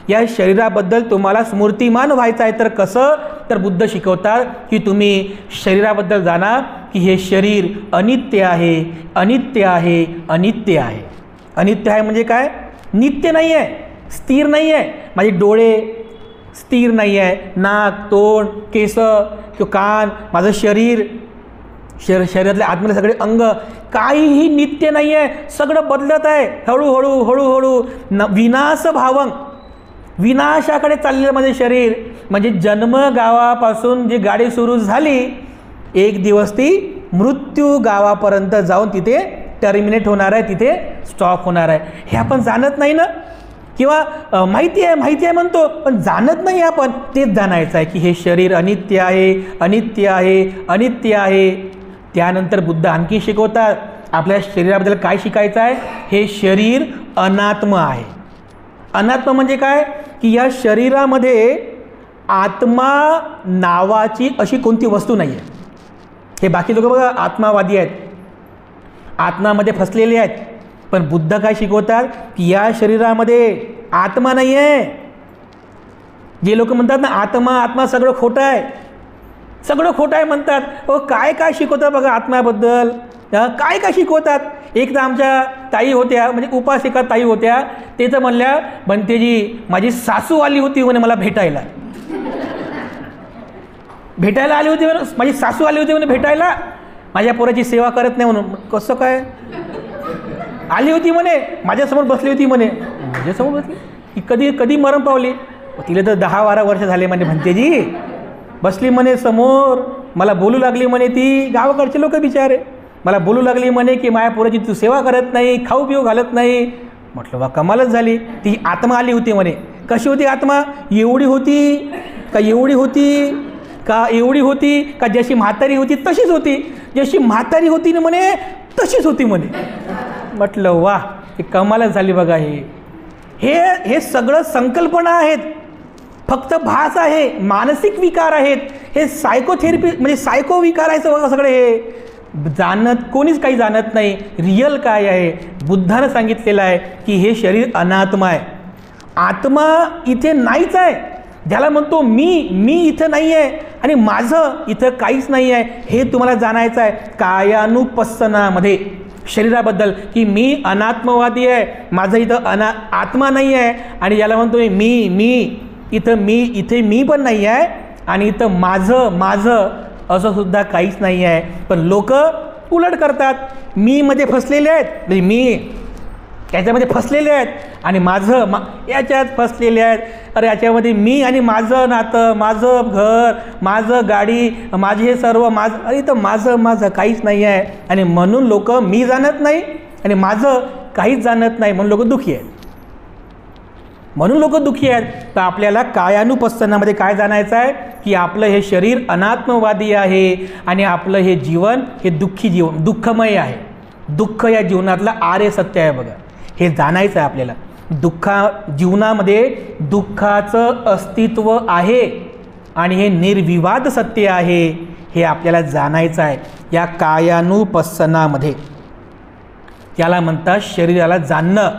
या शरीराबद्दल तुम्हाला स्मृतिमान व्हायचं आहे. तर कसं? तर बुद्ध शिकवतात की तुम्ही शरीराबद्दल जाणा की हे शरीर अनित्य आहे, अनित्य आहे, अनित्य आहे. अनित्य आहे म्हणजे काय? नित्य नाही आहे, स्थिर नाही आहे. माझे डोळे स्थिर नाही आहे, नाक, तोंड, केस किंवा कान, माझं शरीर, शरीरातले आतमध्ये सगळे अंग काहीही नित्य नाही आहे. सगळं बदलत आहे हळूहळू हळूहळू. विनाश भावंग, विनाशाकडे चाललेलं माझे शरीर. म्हणजे जन्म गावापासून जी गाडी सुरू झाली एक दिवस ती मृत्यू गावापर्यंत जाऊन तिथे टर्मिनेट होणार आहे, तिथे स्टॉप होणार आहे. हे आपण जाणत नाही ना. किंवा माहिती आहे म्हणतो पण जाणत नाही आपण. तेच जाणायचं आहे की हे शरीर अनित्य आहे, अनित्य आहे, अनित्य आहे. त्यानंतर बुद्ध आणखी शिकवतात आपल्या शरीराबद्दल काय शिकायचं आहे. हे शरीर अनात्म आहे. अनात्म म्हणजे काय? की या शरीरामध्ये आत्मा नावाची अशी कोणती वस्तू नाही आहे. हे बाकी लोक बघा आत्मावादी आहेत, आत्मामध्ये फसलेले आहेत. पण बुद्ध काय शिकवतात की या शरीरामध्ये आत्मा नाही आहे. जे लोक म्हणतात ना आत्मा आत्मा सगळं खोटं आहे, सगळं खोटं आहे म्हणतात. काय काय शिकवतात बघा आत्म्याबद्दल, काय काय शिकवतात. एक तर आमच्या ताई होत्या, म्हणजे उपासिका ताई होत्या. ते तर म्हणल्या बनतेजी माझी सासू आली होती म्हणे मला भेटायला. भेटायला आली होती म्हणून, माझी सासू आली होती म्हणे भेटायला, माझ्या पोराची सेवा करत नाही म्हणून. कसं काय? आली होती म्हणे, माझ्यासमोर बसली होती म्हणे. माझ्यासमोर बसली? की कधी कधी मरण पावली? तिला तर 10-12 वर्ष झाले म्हणे म्हणतेजी. बसली म्हणे समोर, मला बोलू लागली म्हणे. ती गावाकडचे लोक बिचारे मला बोलू लागली म्हणे की माझ्या पोराची तू सेवा करत नाही, खाऊ पिऊ घालत नाही. म्हटलं वा कमालच झाली. ती आत्मा आली होती म्हणे. कशी होती आत्मा? एवढी होती का एवढी होती का एवढी होती का जशी म्हातारी होती तशीच होती. जशी म्हातारी होती ना म्हणे तशीच होती म्हणे. म्हटलं वा ही कमालच झाली बघा. हे सगळं संकल्पना आहेत, फक्त भास आहे, मानसिक विकार आहेत. हे सायकोथेरपी म्हणजे सायको विकार आहे बघा सगळे. हे जाणत कोणीच काही जाणत नाही. रियल काय आहे? बुद्धानं सांगितलेलं आहे की हे शरीर अनात्मा आहे. आत्मा इथे नाहीच आहे. ज्याला म्हणतो मी इथं नाही आहे आणि माझं इथं काहीच नाही आहे. हे तुम्हाला जाणायचं आहे कायानुपस्सनामध्ये शरीराबद्दल की मी अनात्मवादी आहे, माझं इथं आत्मा नाही आहे. आणि याला म्हणतो मी इथे मी पण नाही आहे आणि इथं माझं असं सुद्धा काहीच नाही आहे. पण लोक उलट करतात. मी मध्ये फसलेले आहेत, म्हणजे मी त्याच्यामध्ये फसलेले आहेत आणि माझं याच्यात फसलेले आहेत. अरे याच्यामध्ये मी आणि माझं नातं, माझं घर, माझं गाडी, माझे हे सर्व माझं, अरे तर माझं काहीच नाही आहे. आणि म्हणून लोक मी जाणत नाही आणि माझं काहीच जाणत नाही म्हणून लोक दुःखी आहेत. तर आपल्याला कायानुपස්සनामध्ये काय जाणायचं आहे की आपलं हे शरीर अनात्मवादी आहे आणि आपलं हे जीवन हे दुःखी जीवन, दुःखमय आहे. दुःख या जीवनातलं आर्य सत्य आहे बघा, हे जाणायचं आहे आपल्याला. जीवनामध्ये दुःखाचं अस्तित्व आहे आणि हे निर्विवाद सत्य आहे, हे आपल्याला जाणायचं आहे या कायानुपස්සनामध्ये. याला म्हणतात शरीराला जाणणं,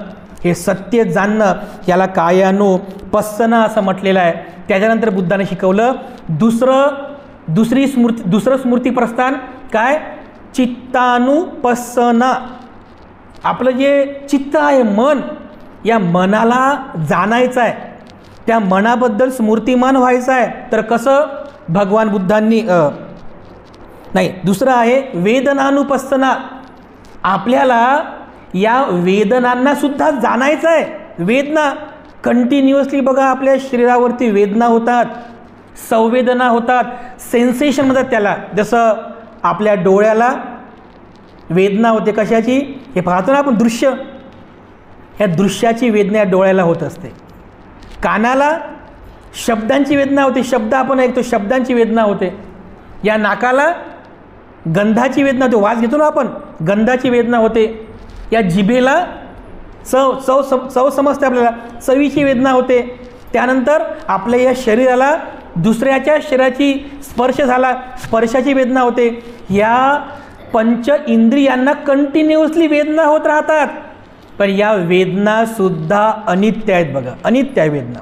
हे सत्य जाणणं, याला कायानुपස්සना असं म्हटलेलं आहे. त्याच्यानंतर बुद्धाने शिकवलं दुसरं स्मृती प्रस्थान काय, चित्तानुपස්සना. आपलं जे चित्त आहे, मन, या मनाला जाणायचं आहे, त्या मनाबद्दल स्मृतिमान व्हायचं आहे. तर कसं, भगवान बुद्धांनी दुसरं आहे वेदनानुपස්සना. आपल्याला या वेदनांना सुद्धा जाणायचं आहे. वेदना कंटिन्युअसली बघा आपल्या शरीरावरती वेदना होतात, संवेदना होतात, सेन्सेशन म्हणतात त्याला. जसं आपल्या डोळ्याला वेदना होते, कशाची, हे पाहतो ना आपण दृश्य, ह्या दृश्याची वेदना डोळ्याला होत असते. कानाला शब्दांची वेदना होते, शब्द आपण ऐकतो, शब्दांची वेदना होते. या नाकाला गंधाची वेदना होते, वास घेतो ना आपण, गंधाची वेदना होते. या जिभेला चव समजते आपल्याला, चवीची वेदना होते. त्यानंतर आपल्या या शरीराला दुसऱ्याच्या शरीराची स्पर्श झाला, स्पर्शाची वेदना होते. या पंच इंद्रियांना कंटिन्युअसली वेदना होत राहतात. पण या वेदनासुद्धा अनित्य आहेत बघा, अनित्य आहे वेदना,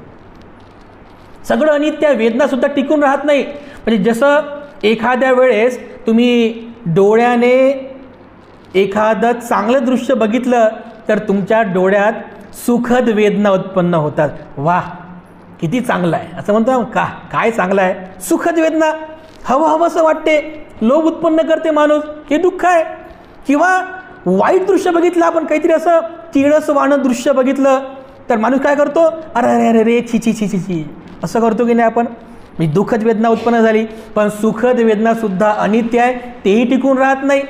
सगळं अनित्य आहे. वेदनासुद्धा टिकून राहत नाही. म्हणजे जसं एखाद्या वेळेस तुम्ही डोळ्याने एखादं चांगलं दृश्य बघितलं तर तुमच्या डोळ्यात सुखद वेदना उत्पन्न होतात. वाह किती चांगलं आहे असं म्हणतो, काय चांगलं आहे, सुखद वेदना, हवंसं वाटते, लोभ उत्पन्न करते माणूस, हे दुःख आहे. किंवा वाईट दृश्य बघितलं आपण, काहीतरी असं किळसवाणं दृश्य बघितलं तर माणूस काय करतो, अरे रे छी असं करतो की नाही आपण. म्हणजे दुःखद वेदना उत्पन्न झाली. पण सुखद वेदनासुद्धा अनित्य आहे, तेही टिकून राहत नाही.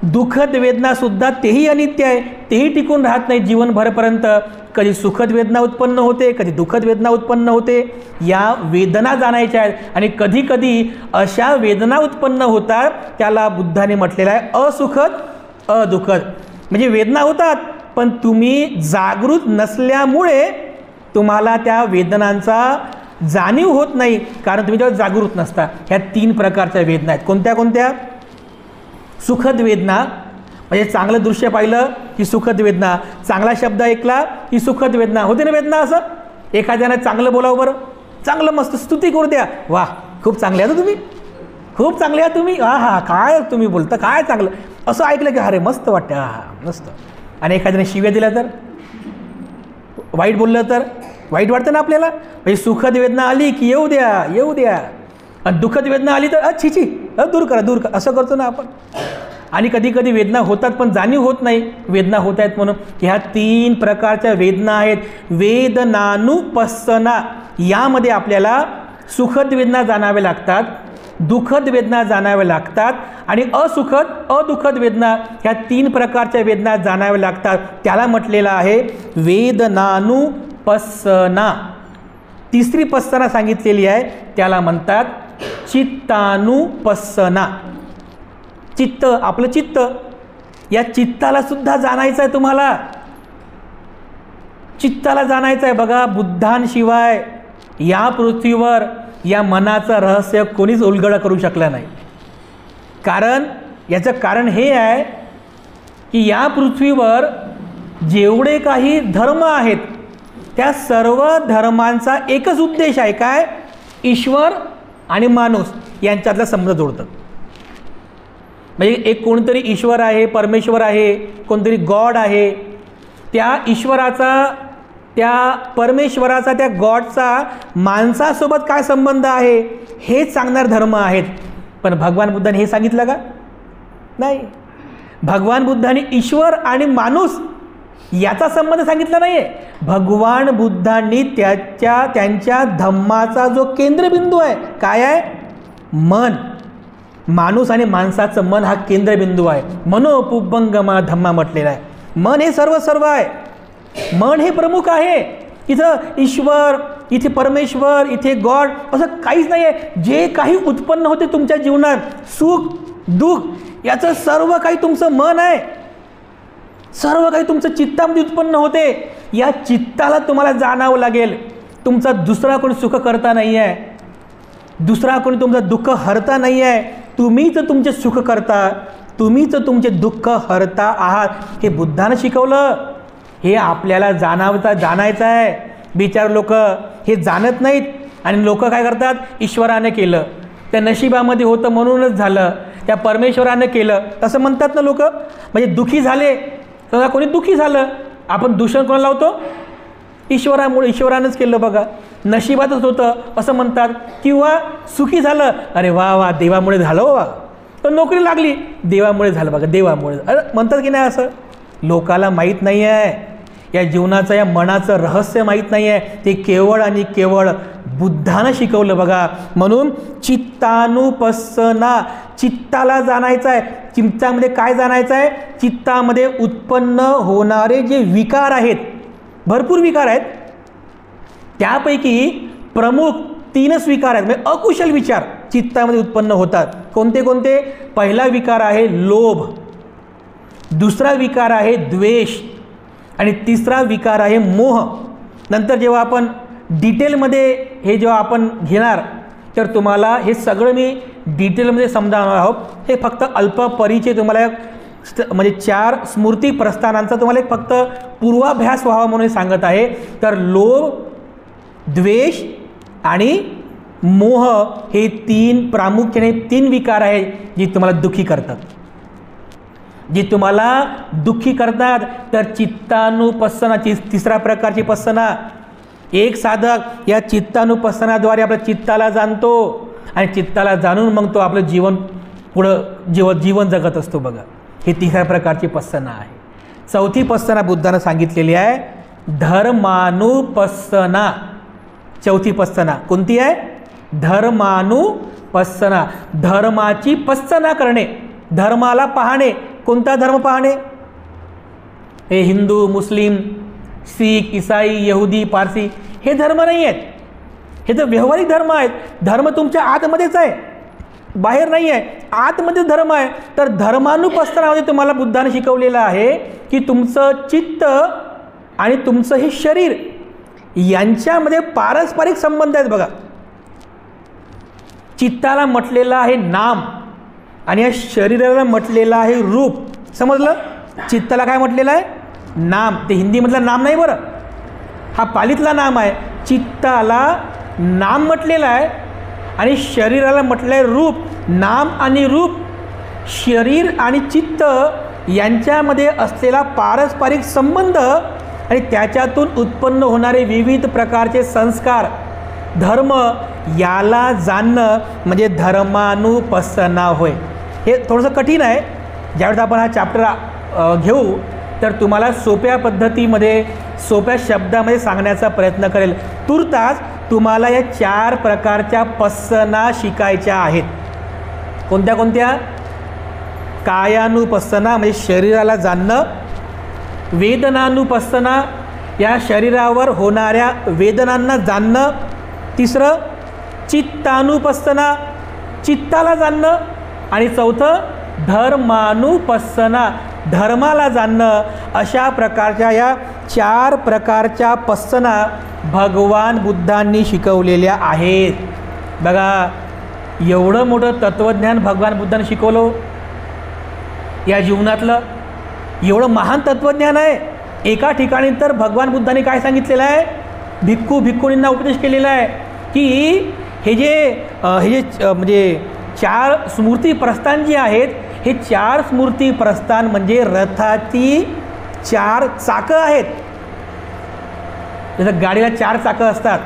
दुःखद वेदनासुद्धा तेही अनित्य आहे, तेही टिकून राहत नाही जीवनभरपर्यंत. कधी सुखद वेदना उत्पन्न होते, कधी दुःखद वेदना उत्पन्न होते. या वेदना जाणायच्या आहेत. आणि कधी कधी अशा वेदना उत्पन्न होतात, त्याला बुद्धाने म्हटलेलं आहे असुखद अदुःखद. म्हणजे वेदना होतात पण तुम्ही जागृत नसल्यामुळे तुम्हाला त्या वेदनांचा जाणीव होत नाही, कारण तुम्ही जेव्हा जागृत नसता. ह्या 3 प्रकारच्या वेदना आहेत. कोणत्या? सुखद वेदना, म्हणजे चांगलं दृश्य पाहिलं की सुखद वेदना, चांगला शब्द ऐकला की सुखद वेदना होते ना. वेदना असं एखाद्यानं चांगलं बोलावं, बरं चांगलं मस्त स्तुती करू द्या, वाह खूप चांगले आहात तुम्ही, खूप चांगले आहात तुम्ही, हा काय तुम्ही बोलता, काय चांगलं, असं ऐकलं की अरे मस्त वाटतं, हा मस्त. आणि एखाद्याने शिव्या दिल्या तर, वाईट बोललं तर वाईट वाटतं ना आपल्याला. म्हणजे सुखद वेदना आली की येऊ द्या, आणि दुःखद वेदना आली तर छी दूर करा असं करतो ना आपण. आणि कधी कधी वेदना होतात पण जाणीव होत नाही वेदना होत आहेत म्हणून. ह्या 3 प्रकारच्या वेदना आहेत. वेदनानुपස්සना, यामध्ये आपल्याला सुखद वेदना जाणाव्या लागतात, दुःखद वेदना जाणाव्या लागतात आणि अदुःखद वेदना, ह्या 3 प्रकारच्या वेदना जाणाव्या लागतात. त्याला म्हटलेलं आहे वेदनानुपස්සना. तिसरी पස්සना सांगितलेली आहे, त्याला म्हणतात चित्तानुपස්සना. चित्त, आपलं चित्त, या चित्ताला सुद्धा जाणायचं आहे तुम्हाला, चित्ताला जाणायचं आहे. बघा बुद्धांशिवाय या पृथ्वीवर या मनाचं रहस्य कोणीच उलगड करू शकलं नाही. याचं कारण हे आहे की या पृथ्वीवर जेवढे काही धर्म आहेत त्या सर्व धर्मांचा एकच उद्देश आहे, काय, ईश्वर आणि माणूस यांच्यातला संबंध जोडतं. म्हणजे एक कोणतरी ईश्वर आहे, परमेश्वर आहे, कोणतरी गॉड आहे, त्या ईश्वराचा, त्या परमेश्वराचा, त्या गॉडचा माणसासोबत काय संबंध आहे हे सांगणार धर्म आहेत. पण भगवान बुद्धाने हे सांगितलं का? नाही. भगवान बुद्धाने ईश्वर आणि माणूस याचा संबंध सांगितला नाही आहे. भगवान बुद्धांनी त्यांच्या धम्माचा जो केंद्रबिंदू आहे, काय आहे? मन. माणूस आणि माणसाचं मन हा केंद्रबिंदू आहे. मनोपुब्बंगमा धम्मा म्हटलेला आहे. मन हे सर्व आहे. मन हे प्रमुख आहे. इथं ईश्वर, इथे परमेश्वर, इथे गॉड असं काहीच नाही आहे. जे काही उत्पन्न होते तुमच्या जीवनात, सुख दुःख, याचं सर्व काही तुमचं मन आहे. सर्व काही तुमचं चित्तामध्ये उत्पन्न होते. या चित्ताला तुम्हाला जाणावं लागेल. तुमचा दुसरा कोणी सुख करता नाही आहे, दुसरा कोणी तुमचं दुःख हरता नाही आहे. तुम्हीच तुमचे सुख करता, तुम्हीच तुमचे दुःख हरता आहात. हे बुद्धानं शिकवलं. हे आपल्याला जाणायचं आहे. बिचार लोक हे जाणत नाहीत आणि लोक काय करतात? ईश्वराने केलं, त्या नशिबामध्ये होतं म्हणूनच झालं, त्या परमेश्वरानं केलं असं म्हणतात ना लोक. म्हणजे दुःखी झाले, तर कोणी दुःखी झालं, आपण दूषण कोणाला लावतो? ईश्वरामुळे, ईश्वरानंच केलं बघा, नशिबातच होतं असं म्हणतात. किंवा सुखी झालं, अरे वा वा देवामुळे झालं वा. तर नोकरी लागली, देवामुळे झालं बघा, देवामुळे. अरे म्हणतात की नाही असं? लोकाला माहीत नाही आहे या जीवनाचं, या मनाचं रहस्य माहीत नाही आहे. ते केवळ आणि केवळ बुद्धानं शिकवलं बघा. म्हणून चित्तानुपස්සना, चित्ताला जाणायचं आहे. चित्तामध्ये काय जाणायचं आहे? चित्तामध्ये उत्पन्न होणारे जे विकार आहेत, भरपूर विकार आहेत, त्यापैकी प्रमुख 3च विकार आहेत. म्हणजे अकुशल विचार चित्तामध्ये उत्पन्न होतात. कोणते कोणते? पहिला विकार आहे लोभ, दुसरा विकार आहे द्वेष आणि तिसरा विकार आहे मोह. नंतर जेव्हा आपण डिटेलमध्ये हे जेव्हा आपण घेणार, तर तुम्हाला हे सगळं मी डिटेलमध्ये समजावणार आहोत. हे फक्त अल्प परिचय तुम्हाला, म्हणजे 4 स्मृती प्रस्थानांचा तुम्हाला एक फक्त पूर्वाभ्यास व्हावा म्हणून सांगत आहे. तर लोभ, द्वेष आणि मोह हे 3 प्रामुख्याने 3 विकार आहेत जे तुम्हाला दुःखी करतात, जे तुम्हाला दुःखी करतात. तर चित्तानुपස්සना, तिसरा प्रकारची पස්සना. एक साधक या चित्तानुपස්සनाद्वारे आपल्या चित्ताला जाणतो आणि चित्ताला जाणून मग तो आपलं जीवन पुढं जीवन जगत असतो बघा. हे तिसऱ्या प्रकारची पස්සना आहे. चौथी पස්සना बुद्धानं सांगितलेली आहे धर्मानुपස්සना. चौथी पස්සना कोणती आहे? धर्मानुपස්සना. धर्माची पස්සना करणे, धर्माला पाहणे. कोणता धर्म पाहणे? हे हिंदू, मुस्लिम, शीख, ईसाई, यहुदी, पारसी हे धर्म नाही आहेत. हे तर व्यावहारिक धर्म आहेत. धर्म तुमच्या आतमध्येच आहे, बाहेर नाही आहे, आतमध्ये धर्म आहे. तर धर्मानुपස්සनामध्ये तुम्हाला बुद्धाने शिकवलेलं आहे की तुमचं चित्त आणि तुमचं हे शरीर यांच्यामध्ये पारस्परिक संबंध आहेत बघा. चित्ताला म्हटलेलं आहे नाम आणि या शरीराला म्हटलेलं आहे रूप. समजलं? चित्ताला काय म्हटलेलं आहे? नाम. ते हिंदीमधलं नाम नाही बरं, हा पालीतला नाम आहे. चित्ताला नाम म्हटलेलं आहे आणि शरीराला म्हटलं आहे रूप. नाम आणि रूप, शरीर आणि चित्त यांच्यामध्ये असलेला पारस्परिक संबंध आणि त्याच्यातून उत्पन्न होणारे विविध प्रकारचे संस्कार, धर्म, याला जाणणं म्हणजे धर्मानुपස්සना होय. हे थोडंसं कठीण आहे. ज्यावेळेस आपण हा चॅप्टर घेऊ तर तुम्हाला सोप्या पद्धतीमध्ये, सोप्या शब्दामध्ये सांगण्याचा प्रयत्न करेल. तुर्तास तुम्हाला या 4 प्रकारच्या पස්සना शिकायच्या आहेत. कोणत्या कोणत्या? कायानुपස්සना म्हणजे शरीराला जाणणं, वेदनानुपස්සना या शरीरावर होणाऱ्या वेदनांना जाणणं, तिसरं चित्तानुपස්සना चित्ताला जाणणं आणि चौथं धर्मानुपස්සना धर्माला जाणणं. अशा प्रकारच्या या 4 प्रकारच्या पස්සना भगवान बुद्धांनी शिकवलेल्या आहेत. बघा एवढं मोठं तत्त्वज्ञान भगवान बुद्धांनी शिकवलं. या जीवनातलं एवढं महान तत्त्वज्ञान आहे. एका ठिकाणी तर भगवान बुद्धांनी काय सांगितलेलं आहे? भिक्खूंनींना उपदेश केलेला आहे की हे जे म्हणजे 4 स्मृती प्रस्थान जे आहेत, हे 4 स्मृती प्रस्थान म्हणजे रथाची 4 चाकं आहेत. जसं गाडीला 4 चाकं असतात,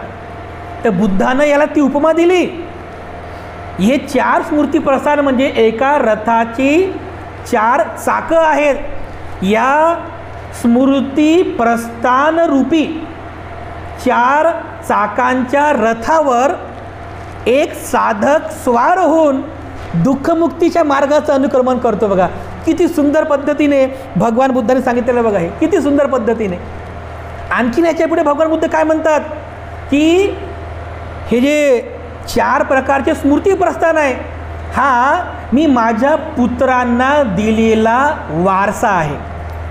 तर बुद्धानं याला ती उपमा दिली. हे 4 स्मृती प्रस्थान म्हणजे एका रथाची 4 चाकं आहेत. या स्मृती प्रस्थान रूपी 4 चाकांच्या रथावर एक साधक स्वार होऊन दुःखमुक्तीच्या मार्गाचं अनुक्रमण करतो. बघा किती सुंदर पद्धतीने भगवान बुद्धाने सांगितलेलं. बघा हे किती सुंदर पद्धतीने. आणखीन याच्या पुढे भगवान बुद्ध काय म्हणतात की हे जे 4 प्रकारचे स्मृती प्रस्थान आहे, हा मी माझ्या पुत्रांना दिलेला वारसा आहे.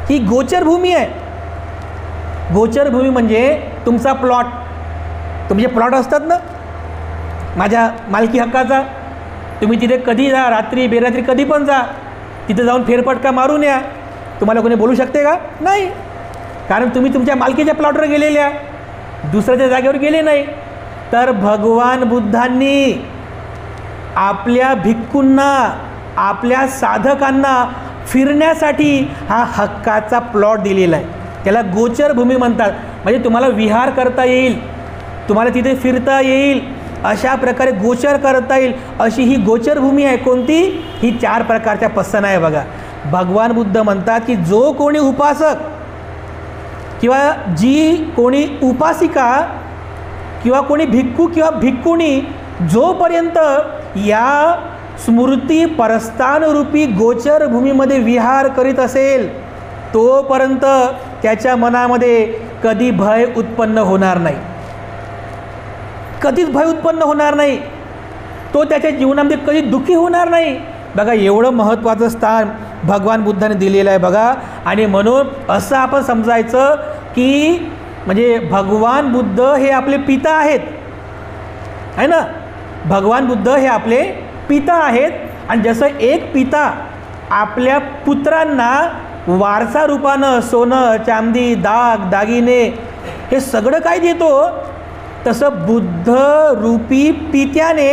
ही गोचरभूमी आहे. गोचरभूमी म्हणजे तुमचा प्लॉट. तुमचे प्लॉट असतात ना माझ्या मालकी हक्काचा, तुम्ही तिथे कधी जा, रात्री बेरात्री कधी पण जा, तिथे जाऊन फेरफटका मारून या. तुम्हाला कोणी बोलू शकते का? नाही, कारण तुम्ही तुमच्या मालकीच्या प्लॉटवर गेलेल्या, दुसऱ्याच्या जागेवर गेले नाही. तर भगवान बुद्धांनी आपल्या भिक्खूंना, आपल्या साधकांना फिरण्यासाठी हा हक्काचा प्लॉट दिलेला आहे. त्याला गोचरभूमी म्हणतात. म्हणजे तुम्हाला विहार करता येईल, तुम्हाला तिथे फिरता येईल, अशा प्रकारे गोचर करता येईल अशी ही गोचरभूमी आहे. कोणती? ही 4 प्रकारच्या पसना आहे. बघा भगवान बुद्ध म्हणतात की जो कोणी उपासक किंवा जी कोणी उपासिका किंवा कोणी भिक्खू किंवा भिक्खुणी जोपर्यंत या स्मृती परस्थानरूपी गोचरभूमीमध्ये विहार करीत असेल तोपर्यंत त्याच्या मनामध्ये कधी भय उत्पन्न होणार नाही. कधीच भय उत्पन्न होणार नाही. तो त्याच्या जीवनामध्ये कधी दुःखी होणार नाही. बघा एवढं महत्त्वाचं स्थान भगवान बुद्धाने दिलेलं आहे. बघा आणि म्हणून असं आपण समजायचं की म्हणजे भगवान बुद्ध हे आपले पिता आहेत, आहे ना. भगवान बुद्ध हे आपले पिता आहेत. आणि जसं एक पिता आपल्या पुत्रांना वारसा रूपानं सोनं चांदी दाग दागिने हे सगळं काय देतो, तसं बुद्ध रूपी पित्याने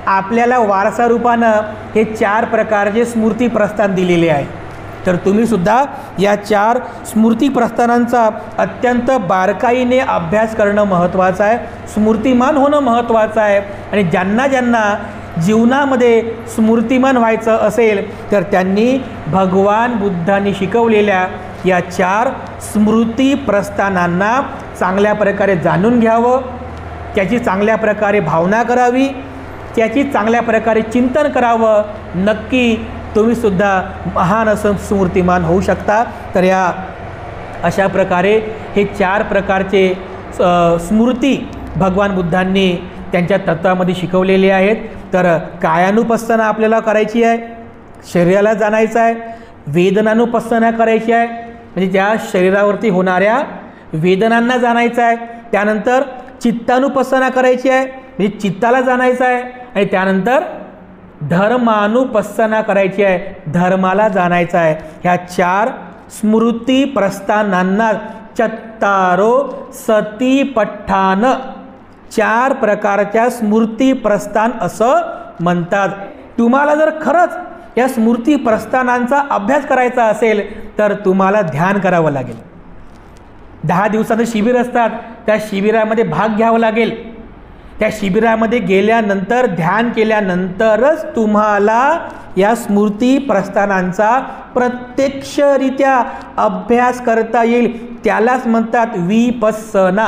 आपल्याला वारसा रूपानं हे 4 प्रकारचे स्मृती प्रस्थान दिलेले आहे. तर तुम्हीसुद्धा या 4 स्मृती प्रस्थानांचा अत्यंत बारकाईने अभ्यास करणं महत्त्वाचं आहे. स्मृतिमान होणं महत्त्वाचं आहे. आणि ज्यांना ज्यांना जीवनामध्ये स्मृतिमान व्हायचं असेल तर त्यांनी भगवान बुद्धांनी शिकवलेल्या या 4 स्मृती प्रस्थानांना चांगल्या प्रकारे जाणून घ्यावं, त्याची चांगल्या प्रकारे भावना करावी, त्याची चांगल्या प्रकारे चिंतन करावं. नक्की तुम्हीसुद्धा महान असं स्मृतिमान होऊ शकता. तर या अशा प्रकारे हे 4 प्रकारचे स्मृती भगवान बुद्धांनी त्यांच्या तत्वामध्ये शिकवलेले आहेत. तर कायानुपස්සना आपल्याला करायची आहे, शरीराला जाणायचं आहे. वेदनानुपස්සना करायची आहे, म्हणजे त्या शरीरावरती होणाऱ्या वेदनांना जाणायचं आहे. त्यानंतर चित्तानुपස්සना करायची आहे, म्हणजे चित्ताला जाणायचं आहे. आणि त्यानंतर धर्मानुपස්සना करायची आहे, धर्माला जाणायचं आहे. ह्या 4 स्मृती प्रस्थानांना चत्तारो सतीपठ्ठान 4 प्रकारच्या स्मृती प्रस्थान असं म्हणतात. तुम्हाला जर खरंच या स्मृती प्रस्थानांचा अभ्यास करायचा असेल तर तुम्हाला ध्यान करावं लागेल. 10 दिवसाचं शिबिर असतात, त्या शिबिरामध्ये भाग घ्यावा लागेल. त्या शिबिरामध्ये गेल्यानंतर ध्यान केल्यानंतरच तुम्हाला या स्मृती प्रस्थानांचा प्रत्यक्षरित्या अभ्यास करता येईल. त्यालाच म्हणतात विपस्सना.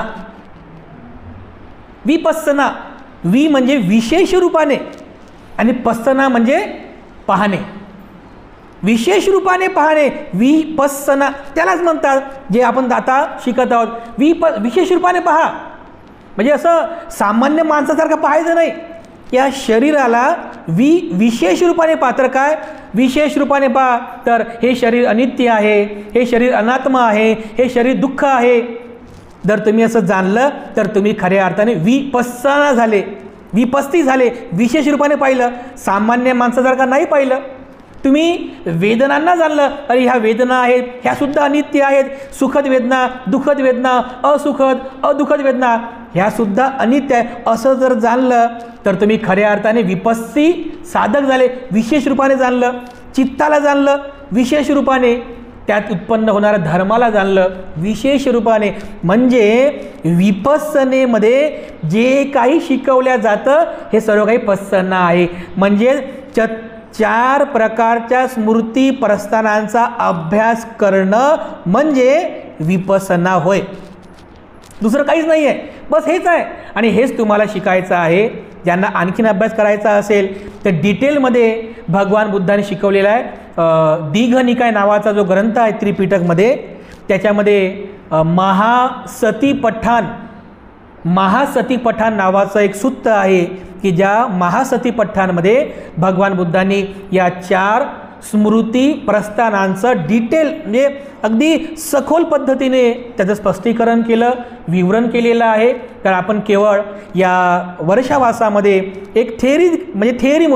विपस्सना, वि म्हणजे विशेष रूपाने आणि पस्सना म्हणजे पाहणे, विशेष रूपाने पाहणे. विपस्सना त्यालाच म्हणतात जे आपण आता शिकत आहोत. विशेष रूपाने पहा, म्हणजे असं सामान्य माणसासारखं पाहायचं नाही. या शरीराला विशेष रूपाने पात्र काय विशेष रूपाने पहा. तर हे शरीर अनित्य आहे, हे शरीर अनात्मा आहे, हे शरीर दुःख आहे. जर तुम्ही असं जाणलं तर तुम्ही खऱ्या अर्थाने विपस्सना झाले, विपस्ती झाले, विशेष रूपाने पाहिलं, सामान्य माणसासारखं नाही पाहिलं. तुम्ही वेदनांना जाणलं, अरे ह्या वेदना आहेत, ह्या सुद्धा अनित्य आहेत. सुखद वेदना, दुःखद वेदना, असुखद अदुःखद वेदना ह्या सुद्धा अनित्य आहे असं जर जाणलं तर तुम्ही खऱ्या अर्थाने विपस्सी साधक झाले. विशेष रूपाने जाणलं, चित्ताला जाणलं विशेष रूपाने, त्यात उत्पन्न होणाऱ्या धर्माला जाणलं विशेष रूपाने. म्हणजे विपस्सनेमध्ये जे काही शिकवल्या जातं हे सर्व काही पस्सना आहे. म्हणजे 4 प्रकारच्या स्मृती प्रस्थानांचा अभ्यास करणं म्हणजे विपसना होय. दुसरं काहीच नाही आहे, बस हेच आहे. आणि हेच तुम्हाला शिकायचं आहे. ज्यांना आणखीन अभ्यास करायचा असेल तर डिटेलमध्ये भगवान बुद्धाने शिकवलेला आहे. दीघ निकाय नावाचा जो ग्रंथ आहे त्रिपिटकमध्ये, त्याच्यामध्ये महासती पठाण नावाचं एक सूत्र आहे की ज्या महासती पठाणमध्ये भगवान बुद्धांनी या 4 स्मृती प्रस्थानांचं डिटेल म्हणजे अगदी सखोल पद्धतीने त्याचं स्पष्टीकरण केलं, विवरण केलेलं आहे. तर आपण केवळ या वर्षावासामध्ये एक थेअरी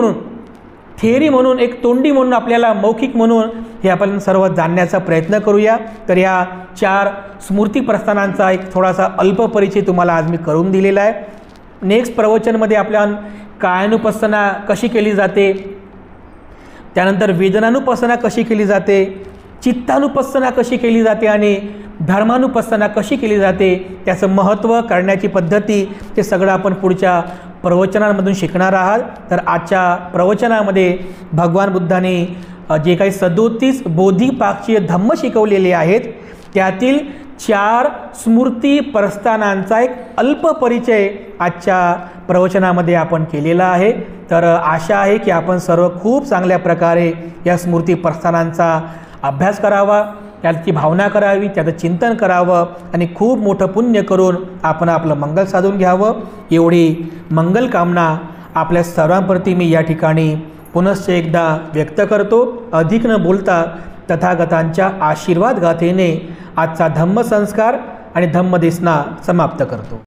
म्हणून एक तोंडी म्हणून आपल्याला मौखिक म्हणून हे आपण सर्व जाणण्याचा प्रयत्न करूया. तर या 4 स्मृती प्रस्थानांचा एक थोडासा अल्प परिचय तुम्हाला आज मी करून दिलेला आहे. नेक्स्ट प्रवचनमध्ये आपल्या कायानुपස්සना कशी केली जाते, त्यानंतर वेदनानुपස්සना कशी केली जाते, चित्तानुपස්සना कशी केली जाते आणि धर्मानुपස්සना कशी केली जाते, त्याचं महत्त्व, करण्याची पद्धती, ते सगळं आपण पुढच्या प्रवचनांमधून शिकणार आहात. तर आजच्या प्रवचनामध्ये भगवान बुद्धाने जे काही 37 बोधिपाक्षीय धम्म शिकवलेले आहेत त्यातील 4 स्मृती प्रस्थानांचा एक अल्प परिचय आजच्या प्रवचनामध्ये आपण केलेला आहे. तर आशा आहे की आपण सर्व खूप चांगल्या प्रकारे या स्मृती प्रस्थानांचा अभ्यास करावा, त्याची भावना करावी, त्याचं चिंतन करावं आणि खूप मोठं पुण्य करून आपण आपलं मंगल साधून घ्यावं. एवढी मंगल कामना आपल्या सर्वांप्रती मी या ठिकाणी पुनश्च एकदा व्यक्त करतो. अधिक न बोलता तथागतांच्या आशीर्वाद गाथेने आजचा धम्मसंस्कार आणि धम्मदेशना समाप्त करतो.